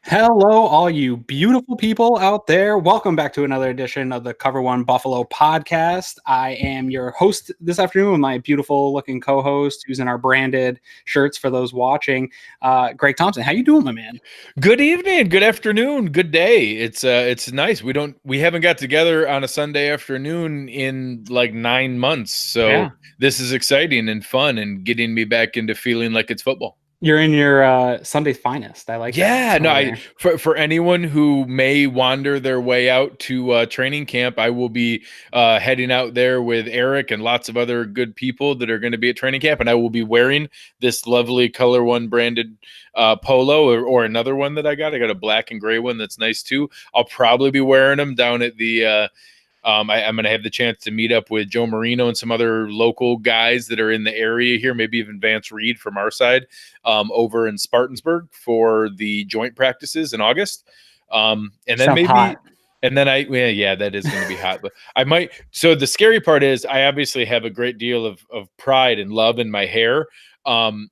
Hello, all you beautiful people out there. Welcome back to another edition of the Cover One Buffalo podcast. I am your host this afternoon with my beautiful looking co-host who's in our branded shirts for those watching, Greg Thompson. How you doing, my man? Good evening, good afternoon, good day. It's nice. We haven't got together on a Sunday afternoon in like 9 months. So Yeah. this is exciting and fun and getting me back into feeling like it's football. You're in your Sunday's finest. I like that Yeah, no, over there. for anyone who may wander their way out to training camp, I will be heading out there with Eric and lots of other good people that are going to be at training camp, and I will be wearing this lovely Color One branded polo or another one that I got. I got a black and gray one that's nice too. I'll probably be wearing them down at the I'm going to have the chance to meet up with Joe Marino and some other local guys that are in the area here, maybe even Vance Reed from our side over in Spartansburg for the joint practices in August. And then Sounds maybe, hot. and then yeah, that is going to be hot. But I might, so the scary part is I obviously have a great deal of pride and love in my hair. And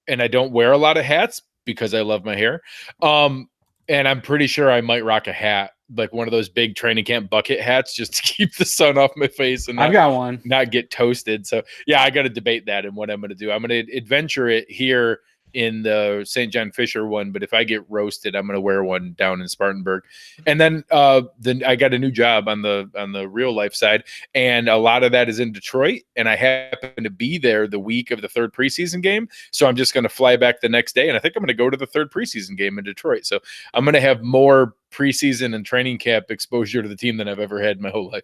I don't wear a lot of hats because I love my hair. And I'm pretty sure I might rock a hat, like one of those big training camp bucket hats, just to keep the sun off my face and I've got one. not get toasted. So yeah, I got to debate that and what I'm going to do. I'm going to adventure it here in the St. John Fisher one, but if I get roasted, I'm going to wear one down in Spartanburg. And then I got a new job on the real life side, and a lot of that is in Detroit, and I happen to be there the week of the third preseason game, so I'm just going to fly back the next day, and I think I'm going to go to the third preseason game in Detroit. So I'm going to have more preseason and training camp exposure to the team than I've ever had in my whole life.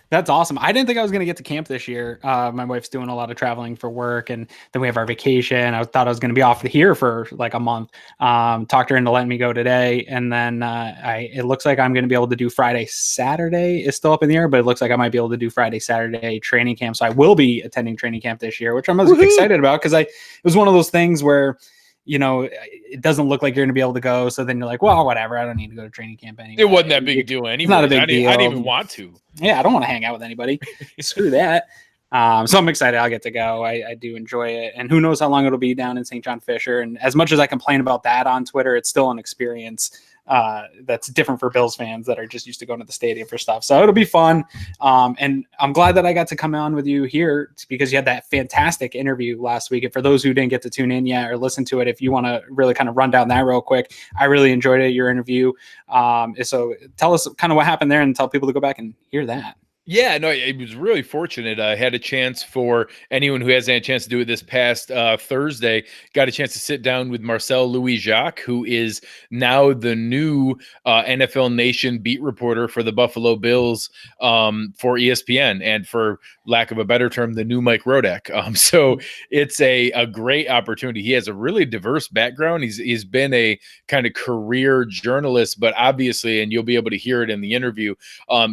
That's awesome. I didn't think I was going to get to camp this year. My wife's doing a lot of traveling for work, and then we have our vacation. I thought I was going to be off here for like a month. Talked her into letting me go today, and then it looks like I'm going to be able to do Friday, Saturday. It's still up in the air, but it looks like I might be able to do Friday, Saturday training camp. So I will be attending training camp this year, which I'm excited about because it was one of those things where, it doesn't look like you're going to be able to go. So then you're like, well, whatever. I don't need to go to training camp anymore. It wasn't that big a deal anyway. It's not a big deal. I didn't even want to. Yeah, I don't want to hang out with anybody. Screw that. So I'm excited. I'll get to go. I do enjoy it. And who knows how long it'll be down in St. John Fisher. And as much as I complain about that on Twitter, it's still an experience that's different for Bills fans that are just used to going to the stadium for stuff. So it'll be fun. And I'm glad that I got to come on with you here because you had that fantastic interview last week. And for those who didn't get to tune in yet or listen to it, if you want to really kind of run down that real quick, I really enjoyed it, your interview. So tell us kind of what happened there and tell people to go back and hear that. Yeah, no, it was really fortunate. I had a chance for anyone who hasn't had a chance to do it this past Thursday, got a chance to sit down with Marcel Louis-Jacques, who is now the new NFL Nation beat reporter for the Buffalo Bills for ESPN, and for lack of a better term, the new Mike Rodak. So it's a great opportunity. He has a really diverse background. He's been a kind of career journalist, but obviously, and you'll be able to hear it in the interview,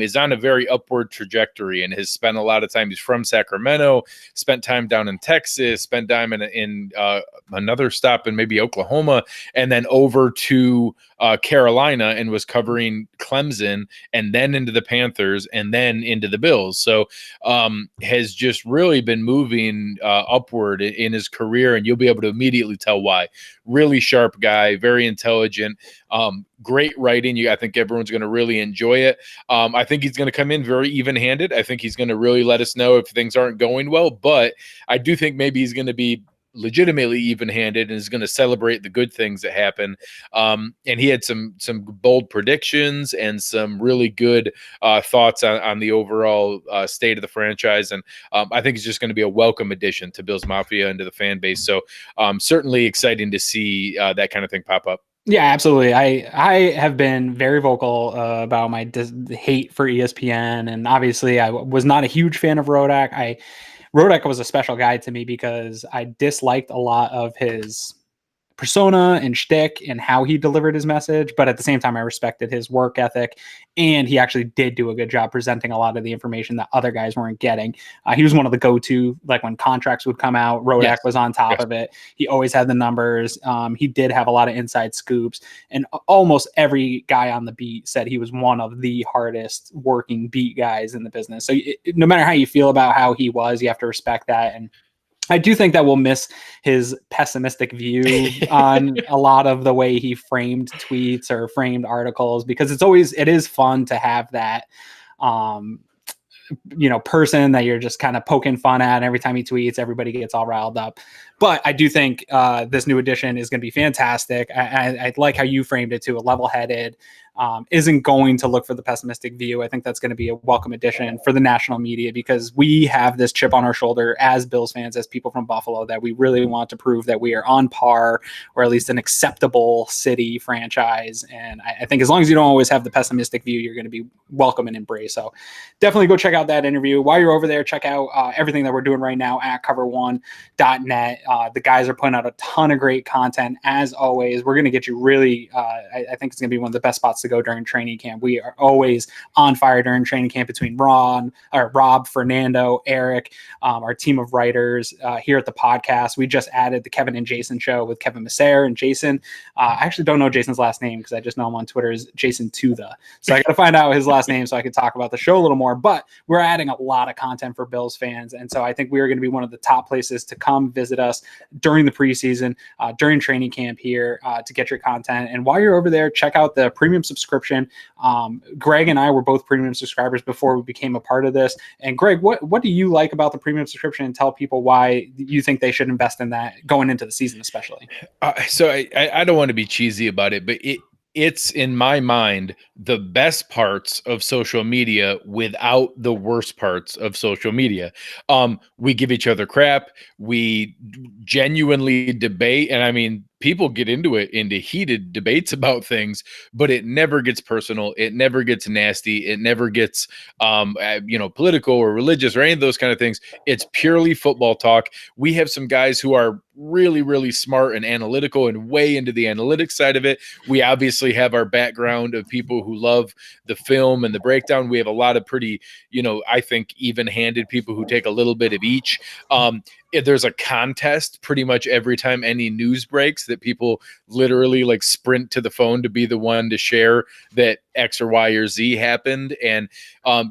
is on a very upward trajectory and has spent a lot of time. He's from Sacramento, spent time down in Texas, spent time in another stop in maybe Oklahoma, and then over to Carolina and was covering Clemson, and then into the Panthers, and then into the Bills. So has just really been moving upward in his career, and you'll be able to immediately tell why. Really sharp guy, very intelligent, great writing. I think everyone's going to really enjoy it. I think he's going to come in very even-handed. I think he's going to really let us know if things aren't going well, but I do think maybe he's going to be legitimately even-handed and is going to celebrate the good things that happen. And he had some bold predictions and some really good thoughts on the overall state of the franchise. And I think it's just going to be a welcome addition to Bills Mafia and to the fan base. So certainly exciting to see that kind of thing pop up. Yeah, absolutely. I have been very vocal about my hate for ESPN, and obviously I was not a huge fan of Rodak. Rodak was a special guy to me because I disliked a lot of his persona and shtick and how he delivered his message, but at the same time, I respected his work ethic, and he actually did do a good job presenting a lot of the information that other guys weren't getting. He was one of the go-to, like when contracts would come out, Rodak was on top of it. He always had the numbers. He did have a lot of inside scoops, and almost every guy on the beat said he was one of the hardest working beat guys in the business. So no matter how you feel about how he was, you have to respect that. And I do think that we'll miss his pessimistic view on a lot of the way he framed tweets or framed articles, because it is fun to have that, um, person that you're just kind of poking fun at. And every time he tweets, everybody gets all riled up. But I do think this new edition is going to be fantastic. I like how you framed it too, a level-headed, isn't going to look for the pessimistic view. I think that's going to be a welcome addition for the national media, because we have this chip on our shoulder as Bills fans, as people from Buffalo, that we really want to prove that we are on par, or at least an acceptable city franchise. And I think as long as you don't always have the pessimistic view, you're going to be welcome and embraced. So definitely go check out that interview. While you're over there, check out everything that we're doing right now at cover1.net. The guys are putting out a ton of great content. As always, we're going to get you really, I think it's going to be one of the best spots to go during training camp. We are always on fire during training camp between Rob, Fernando, Eric, our team of writers here at the podcast. We just added the Kevin and Jason show with Kevin Masser and Jason. I actually don't know Jason's last name, because I just know him on Twitter as Jason Tutha. So I got to find out his last name so I can talk about the show a little more. But we're adding a lot of content for Bills fans. And so I think we are going to be one of the top places to come visit us during the preseason, during training camp here, to get your content. And while you're over there, check out the premium subscription. Greg and I were both premium subscribers before we became a part of this. And Greg, what do you like about the premium subscription, and tell people why you think they should invest in that going into the season, especially? So I don't want to be cheesy about it, but it's in my mind the best parts of social media without the worst parts of social media. We give each other crap. We genuinely debate. And I mean, people get into heated debates about things, but it never gets personal. It never gets nasty. It never gets, political or religious or any of those kind of things. It's purely football talk. We have some guys who are really, really smart and analytical and way into the analytics side of it. We obviously have our background of people who love the film and the breakdown. We have a lot of pretty, I think even-handed people who take a little bit of each. There's a contest pretty much every time any news breaks, that people literally like sprint to the phone to be the one to share that X or Y or Z happened. And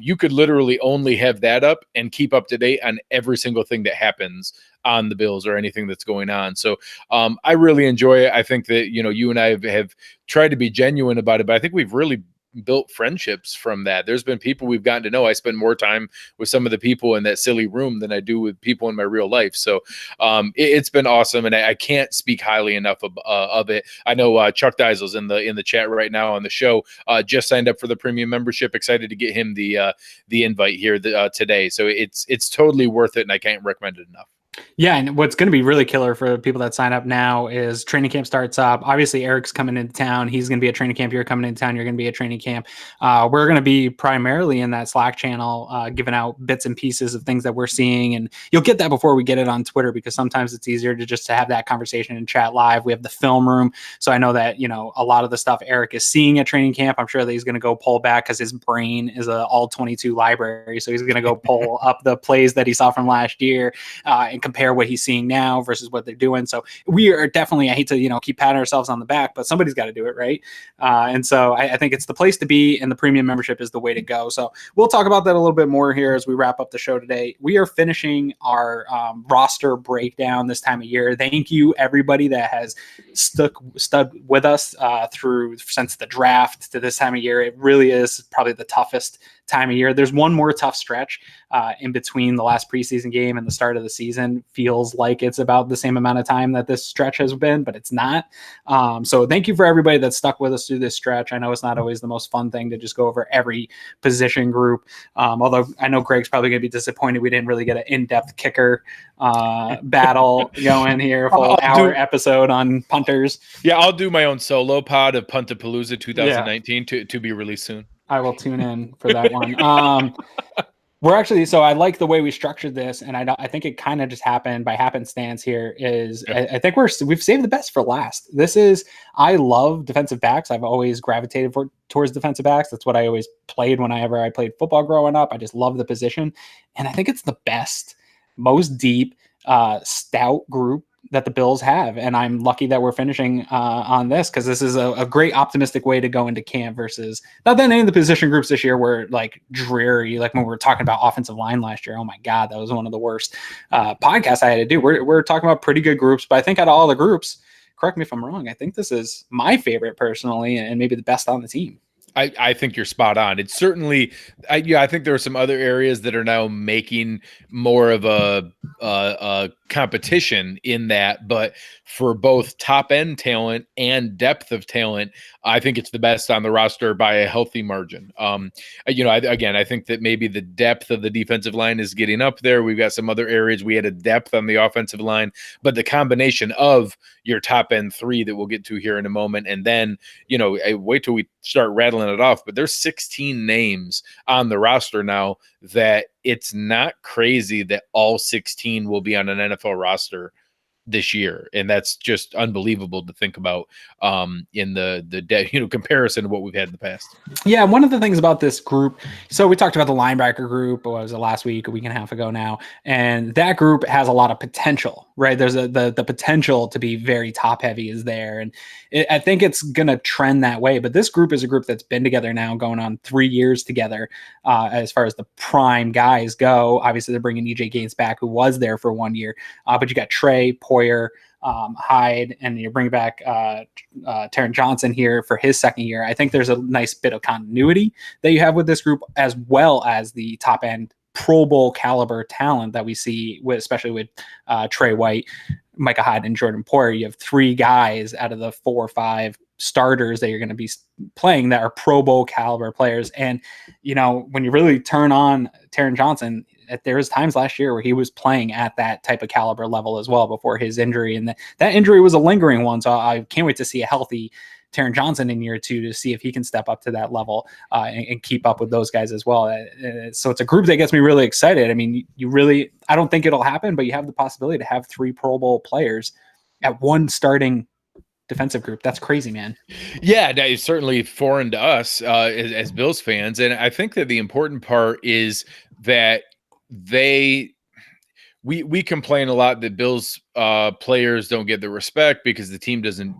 you could literally only have that up and keep up to date on every single thing that happens on the Bills or anything that's going on. So I really enjoy it. I think that, you and I have tried to be genuine about it, but I think we've really built friendships from that. There's been people we've gotten to know. I spend more time with some of the people in that silly room than I do with people in my real life. So it's been awesome, and I can't speak highly enough of it. I know Chuck Diesel's in the chat right now on the show. Just signed up for the premium membership. Excited to get him the invite here today. So it's totally worth it, and I can't recommend it enough. Yeah, and what's going to be really killer for people that sign up now is training camp starts up. Obviously, Eric's coming into town. He's going to be at training camp. You're coming into town. You're going to be at training camp. We're going to be primarily in that Slack channel, giving out bits and pieces of things that we're seeing. And you'll get that before we get it on Twitter, because sometimes it's easier to have that conversation and chat live. We have the film room. So I know that, a lot of the stuff Eric is seeing at training camp, I'm sure that he's going to go pull back, because his brain is a all 22 library. So he's going to go pull up the plays that he saw from last year and compare what he's seeing now versus what they're doing. So we are definitely, I hate to, keep patting ourselves on the back, but somebody's got to do it, right? And so I think it's the place to be, and the premium membership is the way to go. So we'll talk about that a little bit more here as we wrap up the show today. We are finishing our roster breakdown this time of year. Thank you, everybody that has stuck with us since the draft to this time of year. It really is probably the toughest time of year. There's one more tough stretch in between the last preseason game and the start of the season. Feels like it's about the same amount of time that this stretch has been, but it's not. So thank you for everybody that stuck with us through this stretch. I know it's not always the most fun thing to just go over every position group. Although I know Greg's probably going to be disappointed we didn't really get an in-depth kicker battle going here. Full hour episode on punters. Yeah, I'll do my own solo pod of Puntapalooza 2019 to be released soon. I will tune in for that one. We're actually, so I like the way we structured this, and I think it kind of just happened by happenstance here. I think we've saved the best for last. I love defensive backs. I've always gravitated towards defensive backs. That's what I always played whenever I played football growing up. I just love the position, and I think it's the best, most deep, stout group that the Bills have. And I'm lucky that we're finishing on this, because this is a great optimistic way to go into camp, versus not that any of the position groups this year were like dreary. Like when we were talking about offensive line last year, oh my God, that was one of the worst podcasts I had to do. We're talking about pretty good groups, but I think out of all the groups, correct me if I'm wrong, I think this is my favorite personally, and maybe the best on the team. I think you're spot on. It's certainly, I think there are some other areas that are now making more of a competition in that, but for both top end talent and depth of talent, I think it's the best on the roster by a healthy margin. I think that maybe the depth of the defensive line is getting up there. We've got some other areas we had a depth on the offensive line, but the combination of your top end three that we'll get to here in a moment, and then wait till we start rattling it off, but there's 16 names on the roster now that it's not crazy that all 16 will be on an NFL roster this year, and that's just unbelievable to think about in the comparison to what we've had in the past. Yeah, one of the things about this group, so we talked about the linebacker group, what was it, last week, a week and a half ago now, and that group has a lot of potential, right? There's the potential to be very top heavy is there, and I think it's gonna trend that way. But this group is a group that's been together now, going on 3 years together, as far as the prime guys go. Obviously, they're bringing EJ Gaines back, who was there for 1 year, but you got Trey, Poyer, Hyde, and you bring back Taron Johnson here for his second year. I think there's a nice bit of continuity that you have with this group, as well as the top end Pro Bowl caliber talent that we see, especially with Trey White, Micah Hyde, and Jordan Poyer. You have 3 guys out of the 4 or 5 starters that you're going to be playing that are Pro Bowl caliber players. And, when you really turn on Taron Johnson, there was times last year where he was playing at that type of caliber level as well before his injury. And that injury was a lingering one. So I can't wait to see a healthy Taron Johnson in year 2 to see if he can step up to that level and keep up with those guys as well. So it's a group that gets me really excited. I mean, I don't think it'll happen, but you have the possibility to have 3 Pro Bowl players at one starting defensive group. That's crazy, man. Yeah, that is certainly foreign to us as Bills fans. And I think that the important part is that we complain a lot that Bills players don't get the respect because the team doesn't,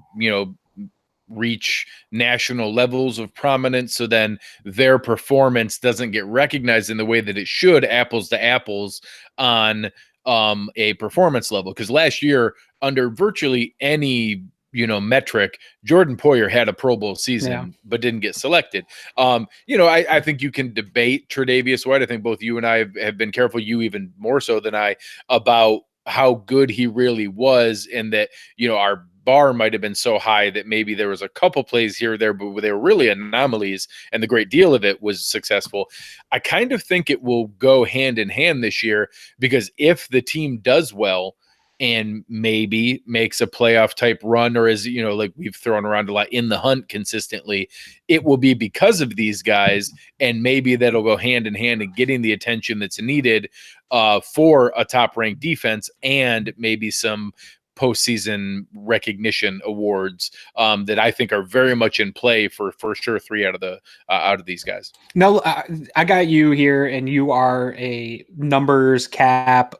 reach national levels of prominence. So then their performance doesn't get recognized in the way that it should, apples to apples, on a performance level. Because last year, under virtually any metric, Jordan Poyer had a Pro Bowl season, but didn't get selected. I think you can debate Tre'Davious White. I think both you and I have been careful, you even more so than I, about how good he really was, and that, our bar might have been so high that maybe there was a couple plays here or there, but they were really anomalies, and the great deal of it was successful. I kind of think it will go hand in hand this year, because if the team does well and maybe makes a playoff type run, or is, like we've thrown around a lot, in the hunt consistently, it will be because of these guys. And maybe that'll go hand in hand in getting the attention that's needed for a top ranked defense, and maybe some postseason recognition awards that I think are very much in play for sure 3 out of these guys. No, I got you here, and you are a numbers cap,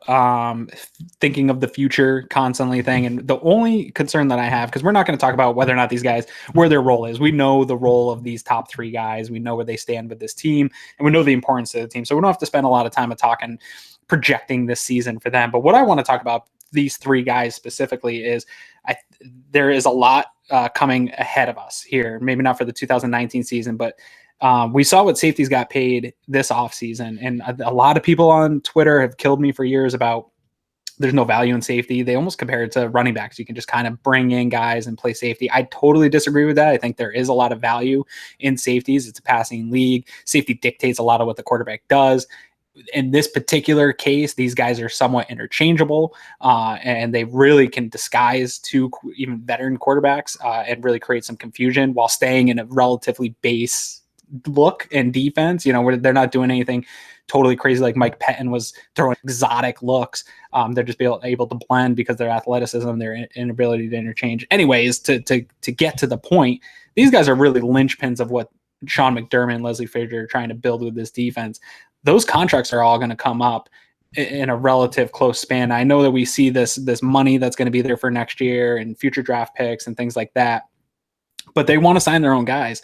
thinking of the future constantly thing. And the only concern that I have, because we're not going to talk about whether or not these guys, where their role is. We know the role of these top 3 guys. We know where they stand with this team, and we know the importance of the team. So we don't have to spend a lot of time talking, projecting this season for them. But what I want to talk about these 3 guys specifically is there is a lot coming ahead of us here. Maybe not for the 2019 season, but we saw what safeties got paid this offseason. And a lot of people on Twitter have killed me for years about there's no value in safety. They almost compare it to running backs. You can just kind of bring in guys and play safety. I totally disagree with that. I think there is a lot of value in safeties. It's a passing league. Safety dictates a lot of what the quarterback does. In this particular case, these guys are somewhat interchangeable, and they really can disguise 2 even veteran quarterbacks and really create some confusion while staying in a relatively base look and defense, where they're not doing anything totally crazy like Mike Pettin was throwing exotic looks. They're just able to blend because their athleticism, their inability to interchange. Anyways, to get to the point, these guys are really linchpins of what Sean McDermott and Leslie Frazier are trying to build with this defense. Those contracts are all going to come up in a relative close span. I know that we see this money that's going to be there for next year and future draft picks and things like that, but they want to sign their own guys.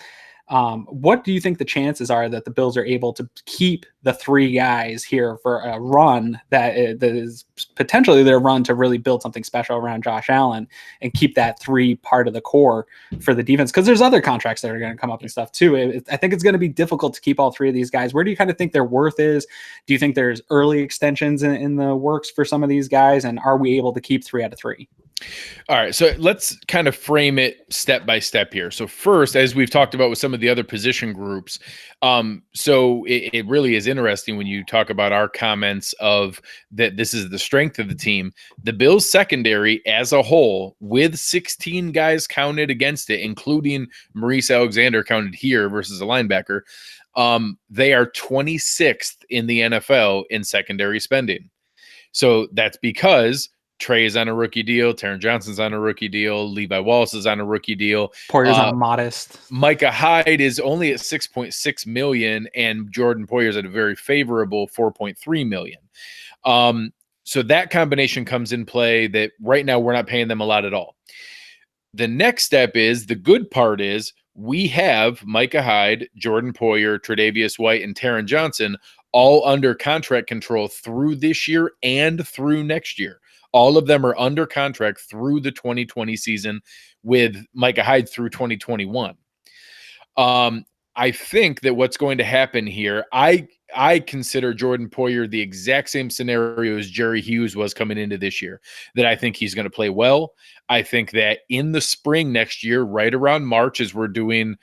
What do you think the chances are that the Bills are able to keep the 3 guys here for a run that is potentially their run to really build something special around Josh Allen and keep that 3 part of the core for the defense? Because there's other contracts that are going to come up and stuff too. I think it's going to be difficult to keep all 3 of these guys. Where do you kind of think their worth is? Do you think there's early extensions in the works for some of these guys? And are we able to keep 3 out of 3? All right, so let's kind of frame it step by step here. So first, as we've talked about with some of the other position groups, so it really is interesting when you talk about our comments of that this is the strength of the team. The Bills secondary as a whole, with 16 guys counted against it, including Maurice Alexander counted here versus a linebacker, they are 26th in the NFL in secondary spending. So that's because Trey is on a rookie deal. Taron Johnson's on a rookie deal. Levi Wallace is on a rookie deal. Poyer's on a modest. Micah Hyde is only at $6.6 million, and Jordan Poyer's at a very favorable $4.3 million. So that combination comes in play that right now we're not paying them a lot at all. The next step is, the good part is, we have Micah Hyde, Jordan Poyer, Tre'Davious White, and Taron Johnson all under contract control through this year and through next year. All of them are under contract through the 2020 season, with Micah Hyde through 2021. I think that what's going to happen here, I consider Jordan Poyer the exact same scenario as Jerry Hughes was coming into this year, that I think he's going to play well. I think that in the spring next year, right around March, as we're doing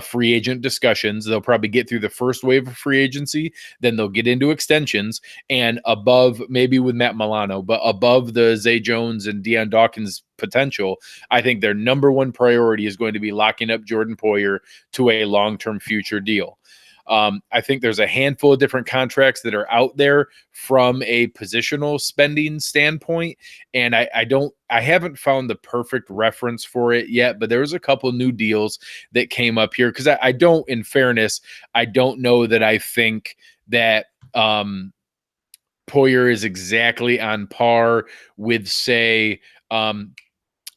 free agent discussions, they'll probably get through the first wave of free agency, then they'll get into extensions, and above, maybe with Matt Milano, but above the Zay Jones and Deion Dawkins potential, I think their number one priority is going to be locking up Jordan Poyer to a long-term future deal. I think there's a handful of different contracts that are out there from a positional spending standpoint, and I haven't found the perfect reference for it yet, but there was a couple new deals that came up here, because I don't, in fairness, I don't know that I think that Poyer is exactly on par with, say,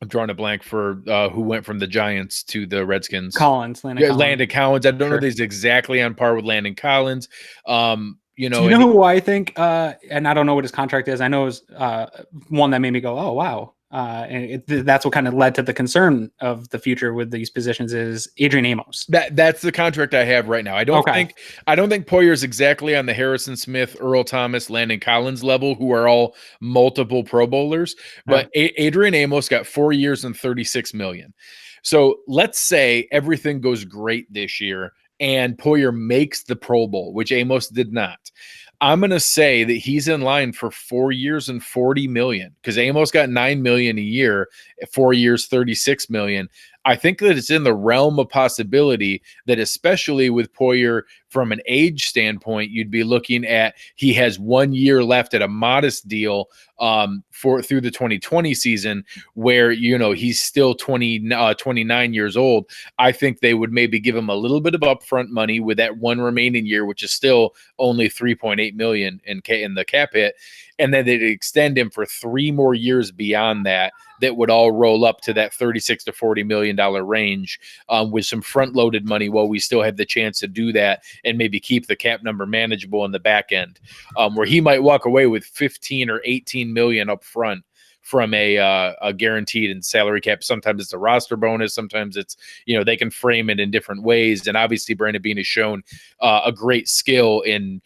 I'm drawing a blank for who went from the Giants to the Redskins. Landon Collins. I don't know if he's exactly on par with Landon Collins. Do you know who I think, and I don't know what his contract is. I know it was one that made me go, oh, wow. And that's what kind of led to the concern of the future with these positions, is Adrian Amos. That's the contract I have right now. I don't think Poyer is exactly on the Harrison Smith, Earl Thomas, Landon Collins level, who are all multiple Pro Bowlers, but Adrian Amos got 4 years and $36 million. So let's say everything goes great this year and Poyer makes the Pro Bowl, which Amos did not. I'm going to say that he's in line for 4 years and $40 million, because Amos got $9 million a year, 4 years, $36 million. I think that it's in the realm of possibility that, especially with Poyer from an age standpoint, you'd be looking at, he has 1 year left at a modest deal through the 2020 season, where, he's still 29 years old. I think they would maybe give him a little bit of upfront money with that one remaining year, which is still only $3.8 million in the cap hit. And then they'd extend him for 3 more years beyond that would all roll up to that $36 to $40 million range, with some front-loaded money, while we still have the chance to do that and maybe keep the cap number manageable in the back end, where he might walk away with 15 or 18 million up front from a guaranteed and salary cap. Sometimes it's a roster bonus. Sometimes it's, they can frame it in different ways. And obviously Brandon Beane has shown a great skill in,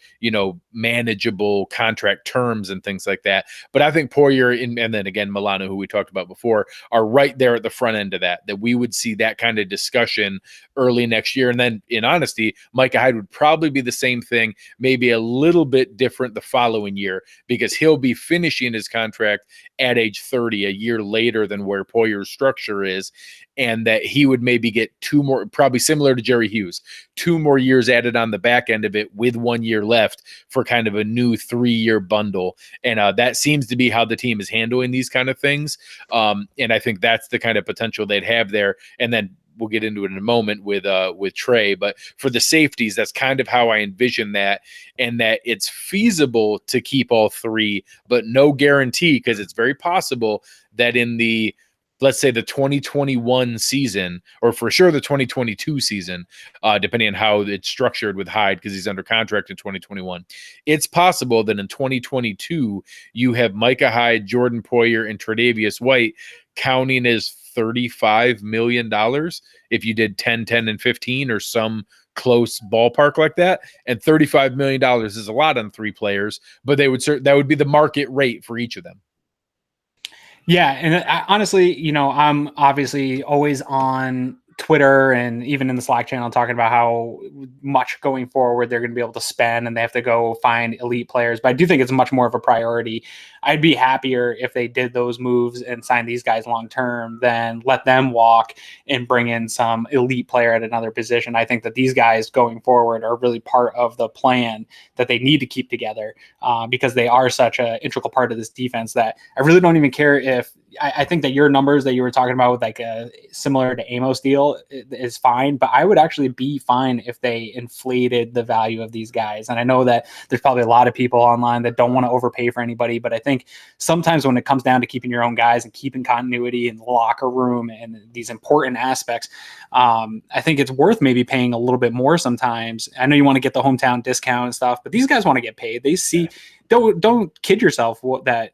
manageable contract terms and things like that. But I think Poyer and then again, Milano, who we talked about before, are right there at the front end of that we would see that kind of discussion early next year. And then in honesty, Micah Hyde would probably be the same thing, maybe a little bit different the following year, because he'll be finishing his contract at age 30, a year later than where Poyer's structure is, and that he would maybe get 2 more, probably similar to Jerry Hughes, 2 more years added on the back end of it with 1 year left for kind of a new 3-year bundle. And that seems to be how the team is handling these kind of things. And I think that's the kind of potential they'd have there. And then we'll get into it in a moment with Trey. But for the safeties, that's kind of how I envision that, and that it's feasible to keep all three, but no guarantee, because it's very possible that in the, let's say, the 2021 season, or for sure the 2022 season, depending on how it's structured with Hyde, because he's under contract in 2021, it's possible that in 2022 you have Micah Hyde, Jordan Poyer, and Tre'Davious White counting as $35 million if you did 10, 10, and 15 or some close ballpark like that. And $35 million is a lot on three players, but that would be the market rate for each of them. Yeah, and honestly, I'm obviously always on Twitter and even in the Slack channel talking about how much going forward they're going to be able to spend and they have to go find elite players. But I do think it's much more of a priority. I'd be happier if they did those moves and signed these guys long term than let them walk and bring in some elite player at another position. I think that these guys going forward are really part of the plan that they need to keep together because they are such an integral part of this defense that I really don't even care if I think that your numbers that you were talking about with like a similar to Amos deal is fine, but I would actually be fine if they inflated the value of these guys. And I know that there's probably a lot of people online that don't want to overpay for anybody, but I think sometimes when it comes down to keeping your own guys and keeping continuity in the locker room and these important aspects, I think it's worth maybe paying a little bit more sometimes. I know you want to get the hometown discount and stuff, but these guys want to get paid. They see, don't kid yourself that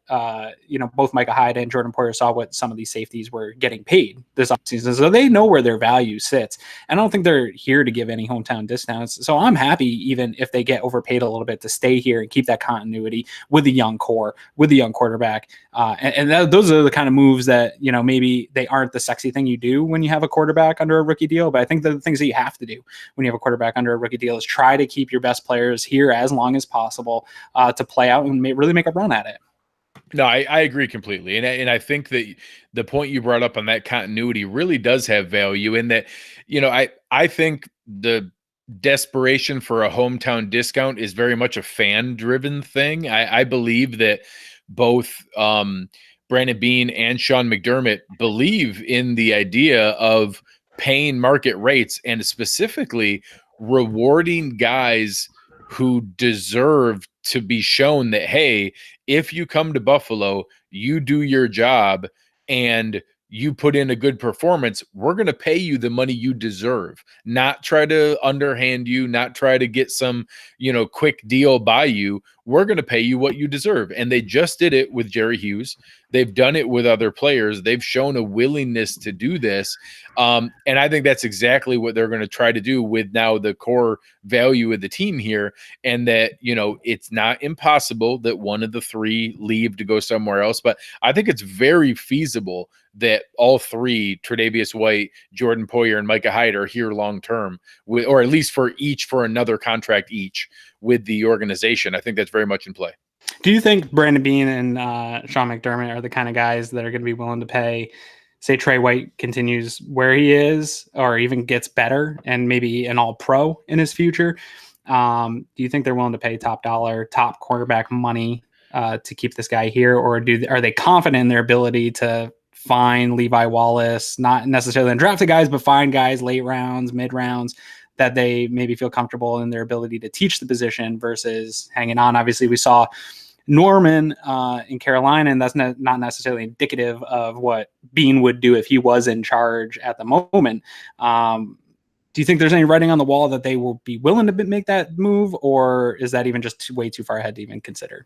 both Micah Hyde and Jordan Poyer saw what some of these safeties were getting paid this offseason, so they know where their value sits. And I don't think they're here to give any hometown discounts. So I'm happy even if they get overpaid a little bit to stay here and keep that continuity with the young core, with the young quarterback. Those are the kind of moves that maybe they aren't the sexy thing you do when you have a quarterback under a rookie deal, but I think the things that you have to do when you have a quarterback under a rookie deal is try to keep your best players here as long as possible to play out and really make a run at it. No, I agree completely. And I think that the point you brought up on that continuity really does have value in that, I think the desperation for a hometown discount is very much a fan driven thing. I believe that both Brandon Beane and Sean McDermott believe in the idea of paying market rates and specifically rewarding guys who deserve to be shown that, hey, if you come to Buffalo, you do your job and you put in a good performance, we're going to pay you the money you deserve, not try to underhand you, not try to get some, quick deal by you. We're going to pay you what you deserve. And they just did it with Jerry Hughes. They've done it with other players. They've shown a willingness to do this. And I think that's exactly what they're going to try to do with now the core value of the team here. And that, it's not impossible that one of the three leave to go somewhere else. But I think it's very feasible that all three, Tre'Davious White, Jordan Poyer, and Micah Hyde, are here long-term, or at least for another contract each with the organization. I think that's very much in play. Do you think Brandon Beane and Sean McDermott are the kind of guys that are going to be willing to pay, say Trey White continues where he is or even gets better and maybe an all-pro in his future? Do you think they're willing to pay top dollar, top quarterback money to keep this guy here? Or are they confident in their ability to find Levi Wallace, not necessarily undrafted guys, but find guys late rounds, mid rounds, that they maybe feel comfortable in their ability to teach the position versus hanging on? Obviously, we saw Norman in Carolina, and that's not necessarily indicative of what Beane would do if he was in charge at the moment. Do you think there's any writing on the wall that they will be willing to make that move, or is that even just way too far ahead to even consider?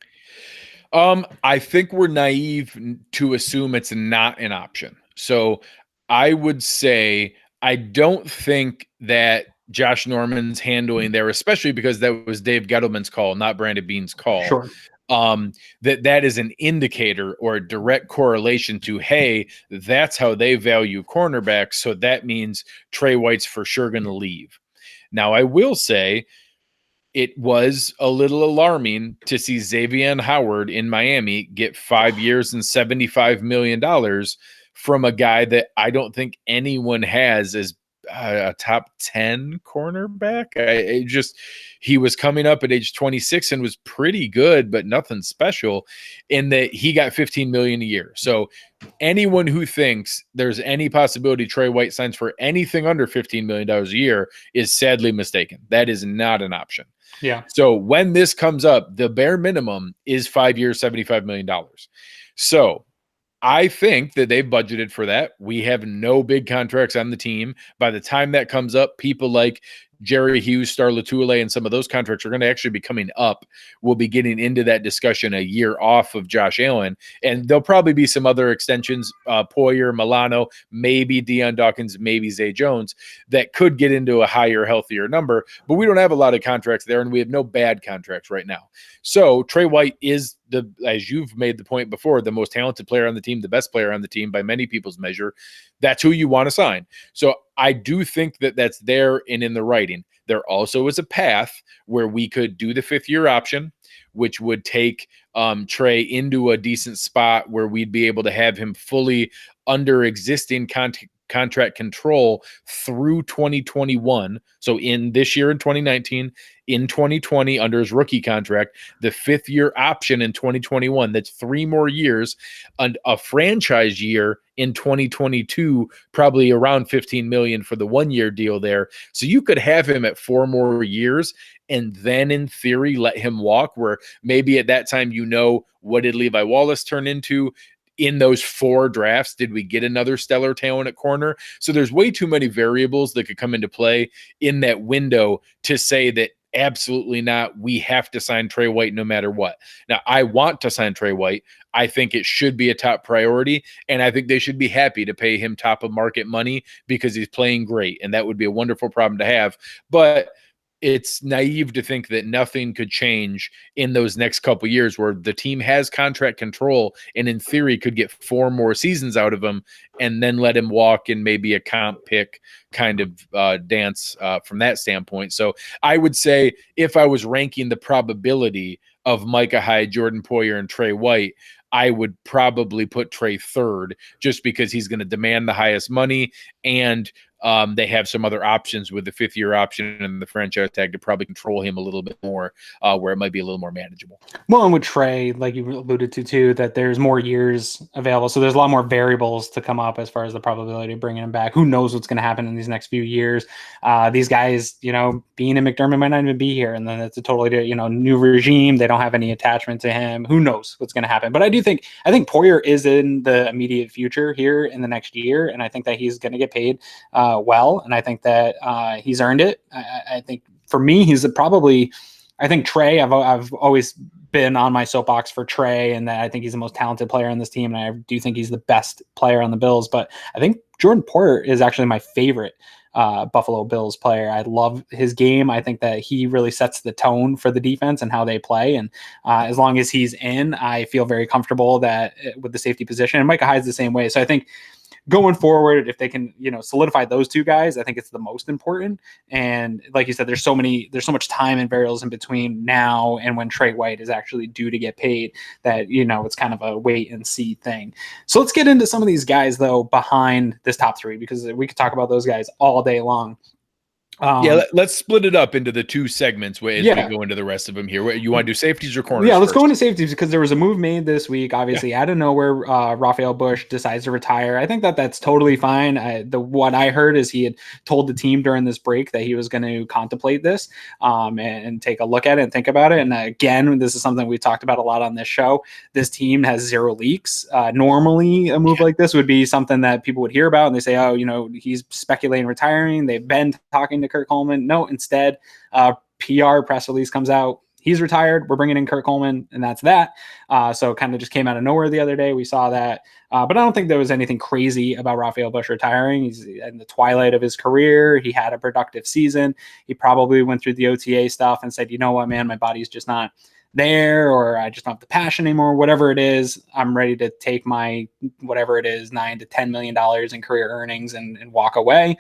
I think we're naive to assume it's not an option. So I would say I don't think that Josh Norman's handling there, especially because that was Dave Gettleman's call, not Brandon Beane's call. Sure. That is an indicator or a direct correlation to, hey, that's how they value cornerbacks. So that means Trey White's for sure going to leave. Now, I will say it was a little alarming to see Zaevion Howard in Miami get 5 years and $75 million from a guy that I don't think anyone has as a top 10 cornerback. He was coming up at age 26 and was pretty good, but nothing special, in that he got 15 million a year. So anyone who thinks there's any possibility Trey White signs for anything under $15 million a year is sadly mistaken. That is not an option. Yeah. So when this comes up, the bare minimum is 5 years, $75 million. So I think that they've budgeted for that. We have no big contracts on the team. By the time that comes up, people like Jerry Hughes, Star Latuile, and some of those contracts are going to actually be coming up. We'll be getting into that discussion a year off of Josh Allen. And there'll probably be some other extensions, Poyer, Milano, maybe Deion Dawkins, maybe Zay Jones, that could get into a higher, healthier number. But we don't have a lot of contracts there, and we have no bad contracts right now. So Trey White is, as you've made the point before, the most talented player on the team, the best player on the team by many people's measure. That's who you want to sign. So I do think that that's there and in the writing. There also is a path where we could do the 5th-year option, which would take Trey into a decent spot where we'd be able to have him fully under existing contract control through 2021. So in this year in 2019, in 2020 under his rookie contract, the 5th-year option in 2021, that's 3 more years, and a franchise year in 2022, probably around 15 million for the 1-year deal there. So you could have him at 4 more years and then in theory let him walk, where maybe at that time, what did Levi Wallace turn into? In those 4 drafts, did we get another stellar talent at corner? So there's way too many variables that could come into play in that window to say that absolutely not, we have to sign Trey White no matter what. Now, I want to sign Trey White. I think it should be a top priority, and I think they should be happy to pay him top of market money because he's playing great, and that would be a wonderful problem to have. But it's naive to think that nothing could change in those next couple of years, where the team has contract control and in theory could get 4 more seasons out of him and then let him walk in maybe a comp pick kind of dance from that standpoint. So I would say if I was ranking the probability of Micah Hyde, Jordan Poyer, and Trey White, I would probably put Trey 3rd just because he's going to demand the highest money, and they have some other options with the 5th-year option and the franchise tag to probably control him a little bit more, where it might be a little more manageable. Well, and with Trey, like you alluded to too, that there's more years available. So there's a lot more variables to come up as far as the probability of bringing him back. Who knows what's going to happen in these next few years? These guys, being in McDermott might not even be here. And then it's a totally, new regime. They don't have any attachment to him. Who knows what's going to happen? But I think Poyer is in the immediate future here in the next year. And I think that he's going to get paid well. And I think that he's earned it. I think for me, I think Trey, I've always been on my soapbox for Trey, and that I think he's the most talented player on this team. And I do think he's the best player on the Bills, but I think Jordan Poyer is actually my favorite Buffalo Bills player. I love his game. I think that he really sets the tone for the defense and how they play. And as long as he's in, I feel very comfortable that with the safety position, and Micah Hyde's the same way. So I think going forward, if they can, solidify those 2 guys, I think it's the most important. And like you said, there's so much time and variables in between now and when Trey White is actually due to get paid that, it's kind of a wait and see thing. So let's get into some of these guys though, behind this top 3, because we could talk about those guys all day long. Let's split it up into the 2 segments as we go into the rest of them here. You want to do safeties or corners? Yeah, let's go into safeties, because there was a move made this week, obviously out of nowhere. Raphael Bush decides to retire. I think that that's totally fine. What I heard is he had told the team during this break that he was going to contemplate this and take a look at it and think about it. And again, this is something we talked about a lot on this show. This team has 0 leaks. Normally, a move like this would be something that people would hear about, and they say, oh, he's speculating retiring. They've been talking to Curt Coleman. No, instead, PR press release comes out. He's retired. We're bringing in Curt Coleman, and that's that. So it kind of just came out of nowhere the other day. We saw that. But I don't think there was anything crazy about Raphael Bush retiring. He's in the twilight of his career. He had a productive season. He probably went through the OTA stuff and said, you know what, man, my body's just not there, or I just don't have the passion anymore, whatever it is. I'm ready to take my, whatever it is, $9 to $10 million in career earnings and walk away.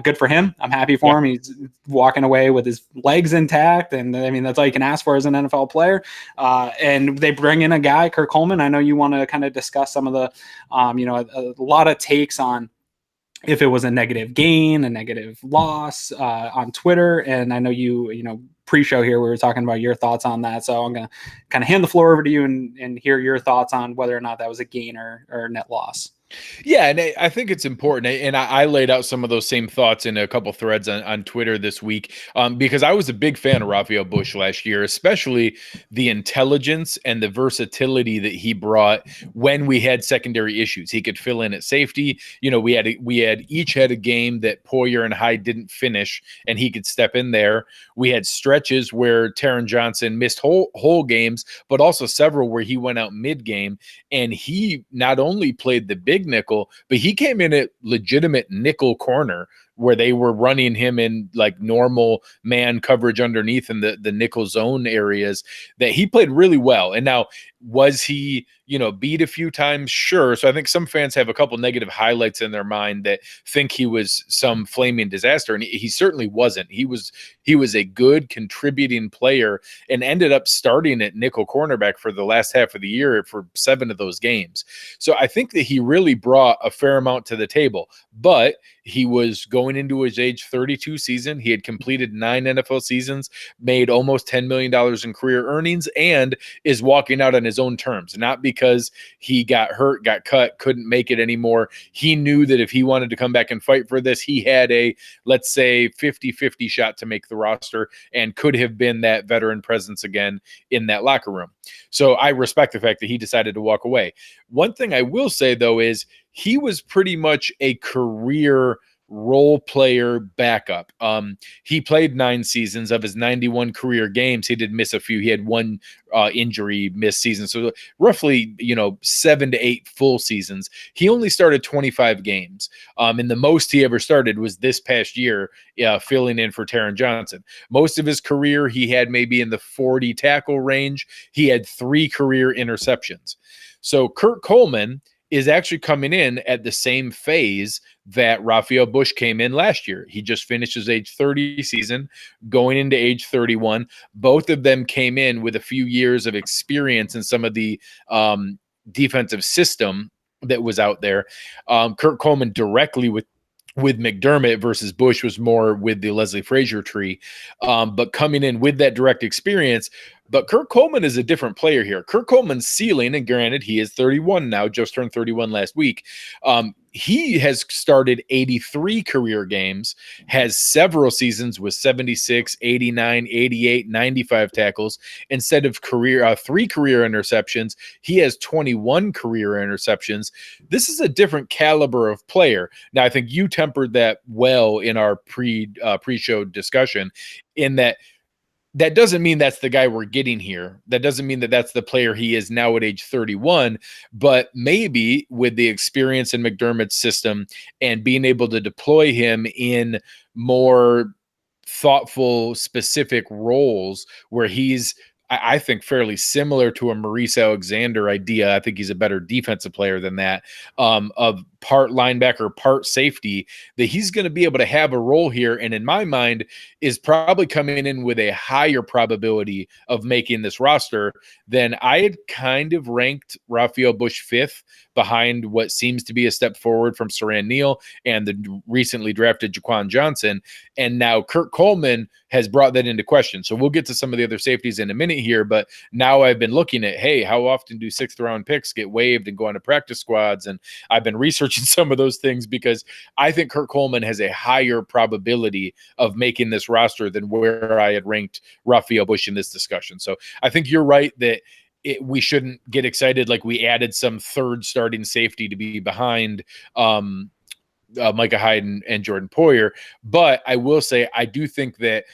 Good for him. I'm happy for him. He's walking away with his legs intact. And I mean, that's all you can ask for as an NFL player. And they bring in a guy, Curt Coleman. I know you want to kind of discuss some of the, a lot of takes on if it was a negative gain, a negative loss on Twitter. And I know pre-show here, we were talking about your thoughts on that. So I'm going to kind of hand the floor over to you and hear your thoughts on whether or not that was a gain or net loss. Yeah, and I think it's important, and I laid out some of those same thoughts in a couple threads on Twitter this week, because I was a big fan of Raphael Bush last year, especially the intelligence and the versatility that he brought when we had secondary issues. He could fill in at safety. We had each had a game that Poyer and Hyde didn't finish, and he could step in there. We had stretches where Taron Johnson missed whole games, but also several where he went out mid-game, and he not only played the big nickel, but he came in at legitimate nickel corner where they were running him in like normal man coverage underneath in the nickel zone areas, that he played really well. And now, was he, beat a few times? Sure. So I think some fans have a couple negative highlights in their mind that think he was some flaming disaster. And he certainly wasn't. He was a good contributing player and ended up starting at nickel cornerback for the last half of the year for 7 of those games. So I think that he really brought a fair amount to the table, but he was going into his age 32 season. He had completed 9 NFL seasons, made almost $10 million in career earnings, and is walking out on his own terms, not because he got hurt, got cut, couldn't make it anymore. He knew that if he wanted to come back and fight for this, he had a, let's say, 50-50 shot to make the roster and could have been that veteran presence again in that locker room. So I respect the fact that he decided to walk away. One thing I will say, though, is he was pretty much a career role player backup. He played 9 seasons. Of his 91 career games, he did miss a few. He had 1 injury missed season. So roughly, 7 to 8 full seasons. He only started 25 games. And the most he ever started was this past year, filling in for Taron Johnson. Most of his career, he had maybe in the 40 tackle range. He had 3 career interceptions. So Curt Coleman is actually coming in at the same phase that Raphael Bush came in last year. He just finished his age 30 season, going into age 31. Both of them came in with a few years of experience in some of the defensive system that was out there. Curt Coleman directly with McDermott versus Bush was more with the Leslie Frazier tree, but coming in with that direct experience. But Curt Coleman is a different player here. Curt Coleman's ceiling, and granted, he is 31 now, just turned 31 last week. He has started 83 career games, has several seasons with 76, 89, 88, 95 tackles. Instead of 3 career interceptions, he has 21 career interceptions. This is a different caliber of player. Now, I think you tempered that well in our pre-show discussion, in that doesn't mean that's the guy we're getting here. That doesn't mean that that's the player he is now at age 31, but maybe with the experience in McDermott's system and being able to deploy him in more thoughtful, specific roles where he's, I think, fairly similar to a Maurice Alexander idea. I think he's a better defensive player than that, of part linebacker, part safety, that he's going to be able to have a role here. And in my mind, is probably coming in with a higher probability of making this roster than I had kind of ranked Raphael Bush 5th, behind what seems to be a step forward from Saran Neal and the recently drafted Jaquan Johnson. And now Curt Coleman has brought that into question. So we'll get to some of the other safeties in a minute here, but now I've been looking at, hey, how often do 6th round picks get waived and go on to practice squads? And I've been researching some of those things because I think Curt Coleman has a higher probability of making this roster than where I had ranked Raphael Bush in this discussion. So I think you're right that we shouldn't get excited like we added some third starting safety to be behind Micah Hyde and Jordan Poyer. But I will say, I do think that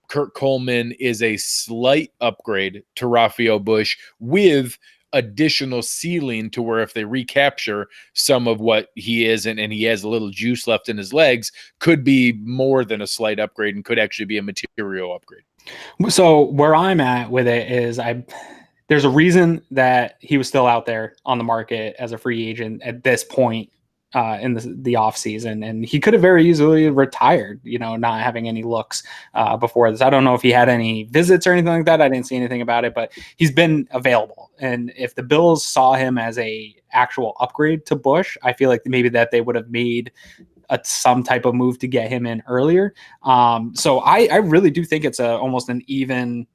Curt Coleman is a slight upgrade to Raphael Bush with additional ceiling, to where if they recapture some of what he is and he has a little juice left in his legs, could be more than a slight upgrade and could actually be a material upgrade. So where I'm at with it is there's a reason that he was still out there on the market as a free agent at this point in the off season, and he could have very easily retired, not having any looks before this. I don't know if he had any visits or anything like that. I didn't see anything about it, but he's been available. And if the Bills saw him as a actual upgrade to Bush, I feel like maybe that they would have made some type of move to get him in earlier. So I really do think it's almost an even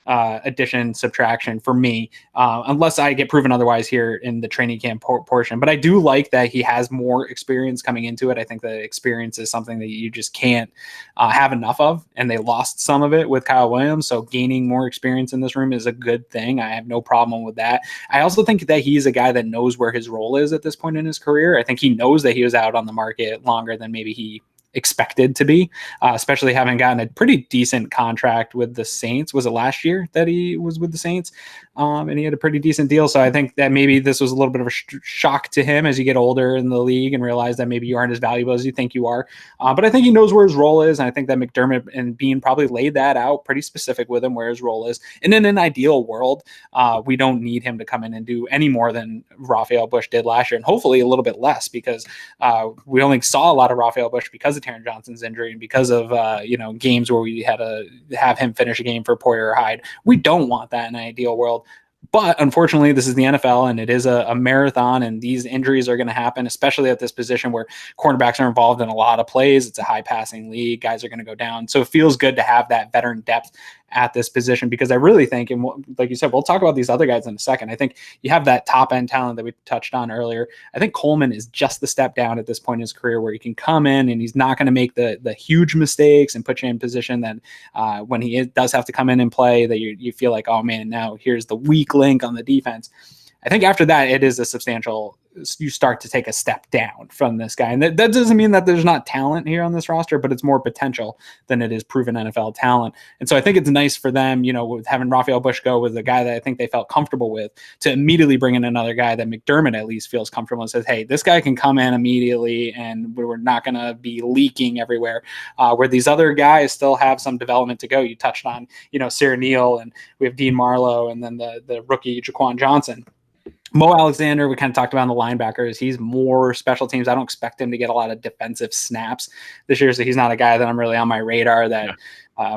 addition subtraction for me, unless I get proven otherwise here in the training camp portion. But I do like that he has more experience coming into it. I think the experience is something that you just can't have enough of, and they lost some of it with Kyle Williams. So gaining more experience in this room is a good thing. I have no problem with that. I also think that he's a guy that knows where his role is at this point in his career. I think he knows that he was out on the market longer than maybe he expected to be, especially having gotten a pretty decent contract with the Saints. Was it last year that he was with the Saints? And he had a pretty decent deal. So I think that maybe this was a little bit of a shock to him as you get older in the league and realize that maybe you aren't as valuable as you think you are. But I think he knows where his role is. And I think that McDermott and Bean probably laid that out pretty specific with him, where his role is. And in an ideal world, we don't need him to come in and do any more than Raphael Bush did last year, and hopefully a little bit less, because we only saw a lot of Raphael Bush because of Taron Johnson's injury and because of games where we had to have him finish a game for Poyer or Hyde. We don't want that in an ideal world. But unfortunately, this is the NFL, and it is a marathon, and these injuries are going to happen, especially at this position where cornerbacks are involved in a lot of plays. It's a high-passing league. Guys are going to go down. So it feels good to have that veteran depth at this position, because I really think, and like you said, we'll talk about these other guys in a second. I think you have that top-end talent that we touched on earlier. I think Coleman is just the step down at this point in his career where he can come in and he's not going to make the huge mistakes and put you in position that when he does have to come in and play, that you feel like, oh man, now here's the weak link on the defense. I think after that, it is a substantial, you start to take a step down from this guy. And that doesn't mean that there's not talent here on this roster, but it's more potential than it is proven NFL talent. And so I think it's nice for them, with having Raphael Bush go with a guy that I think they felt comfortable with, to immediately bring in another guy that McDermott at least feels comfortable and says, hey, this guy can come in immediately and we're not going to be leaking everywhere. Where these other guys still have some development to go. You touched on, Sarah Neal, and we have Dean Marlowe, and then the rookie Jaquan Johnson. Mo Alexander, we kind of talked about in the linebackers. He's more special teams. I don't expect him to get a lot of defensive snaps this year, so he's not a guy that I'm really on my radar that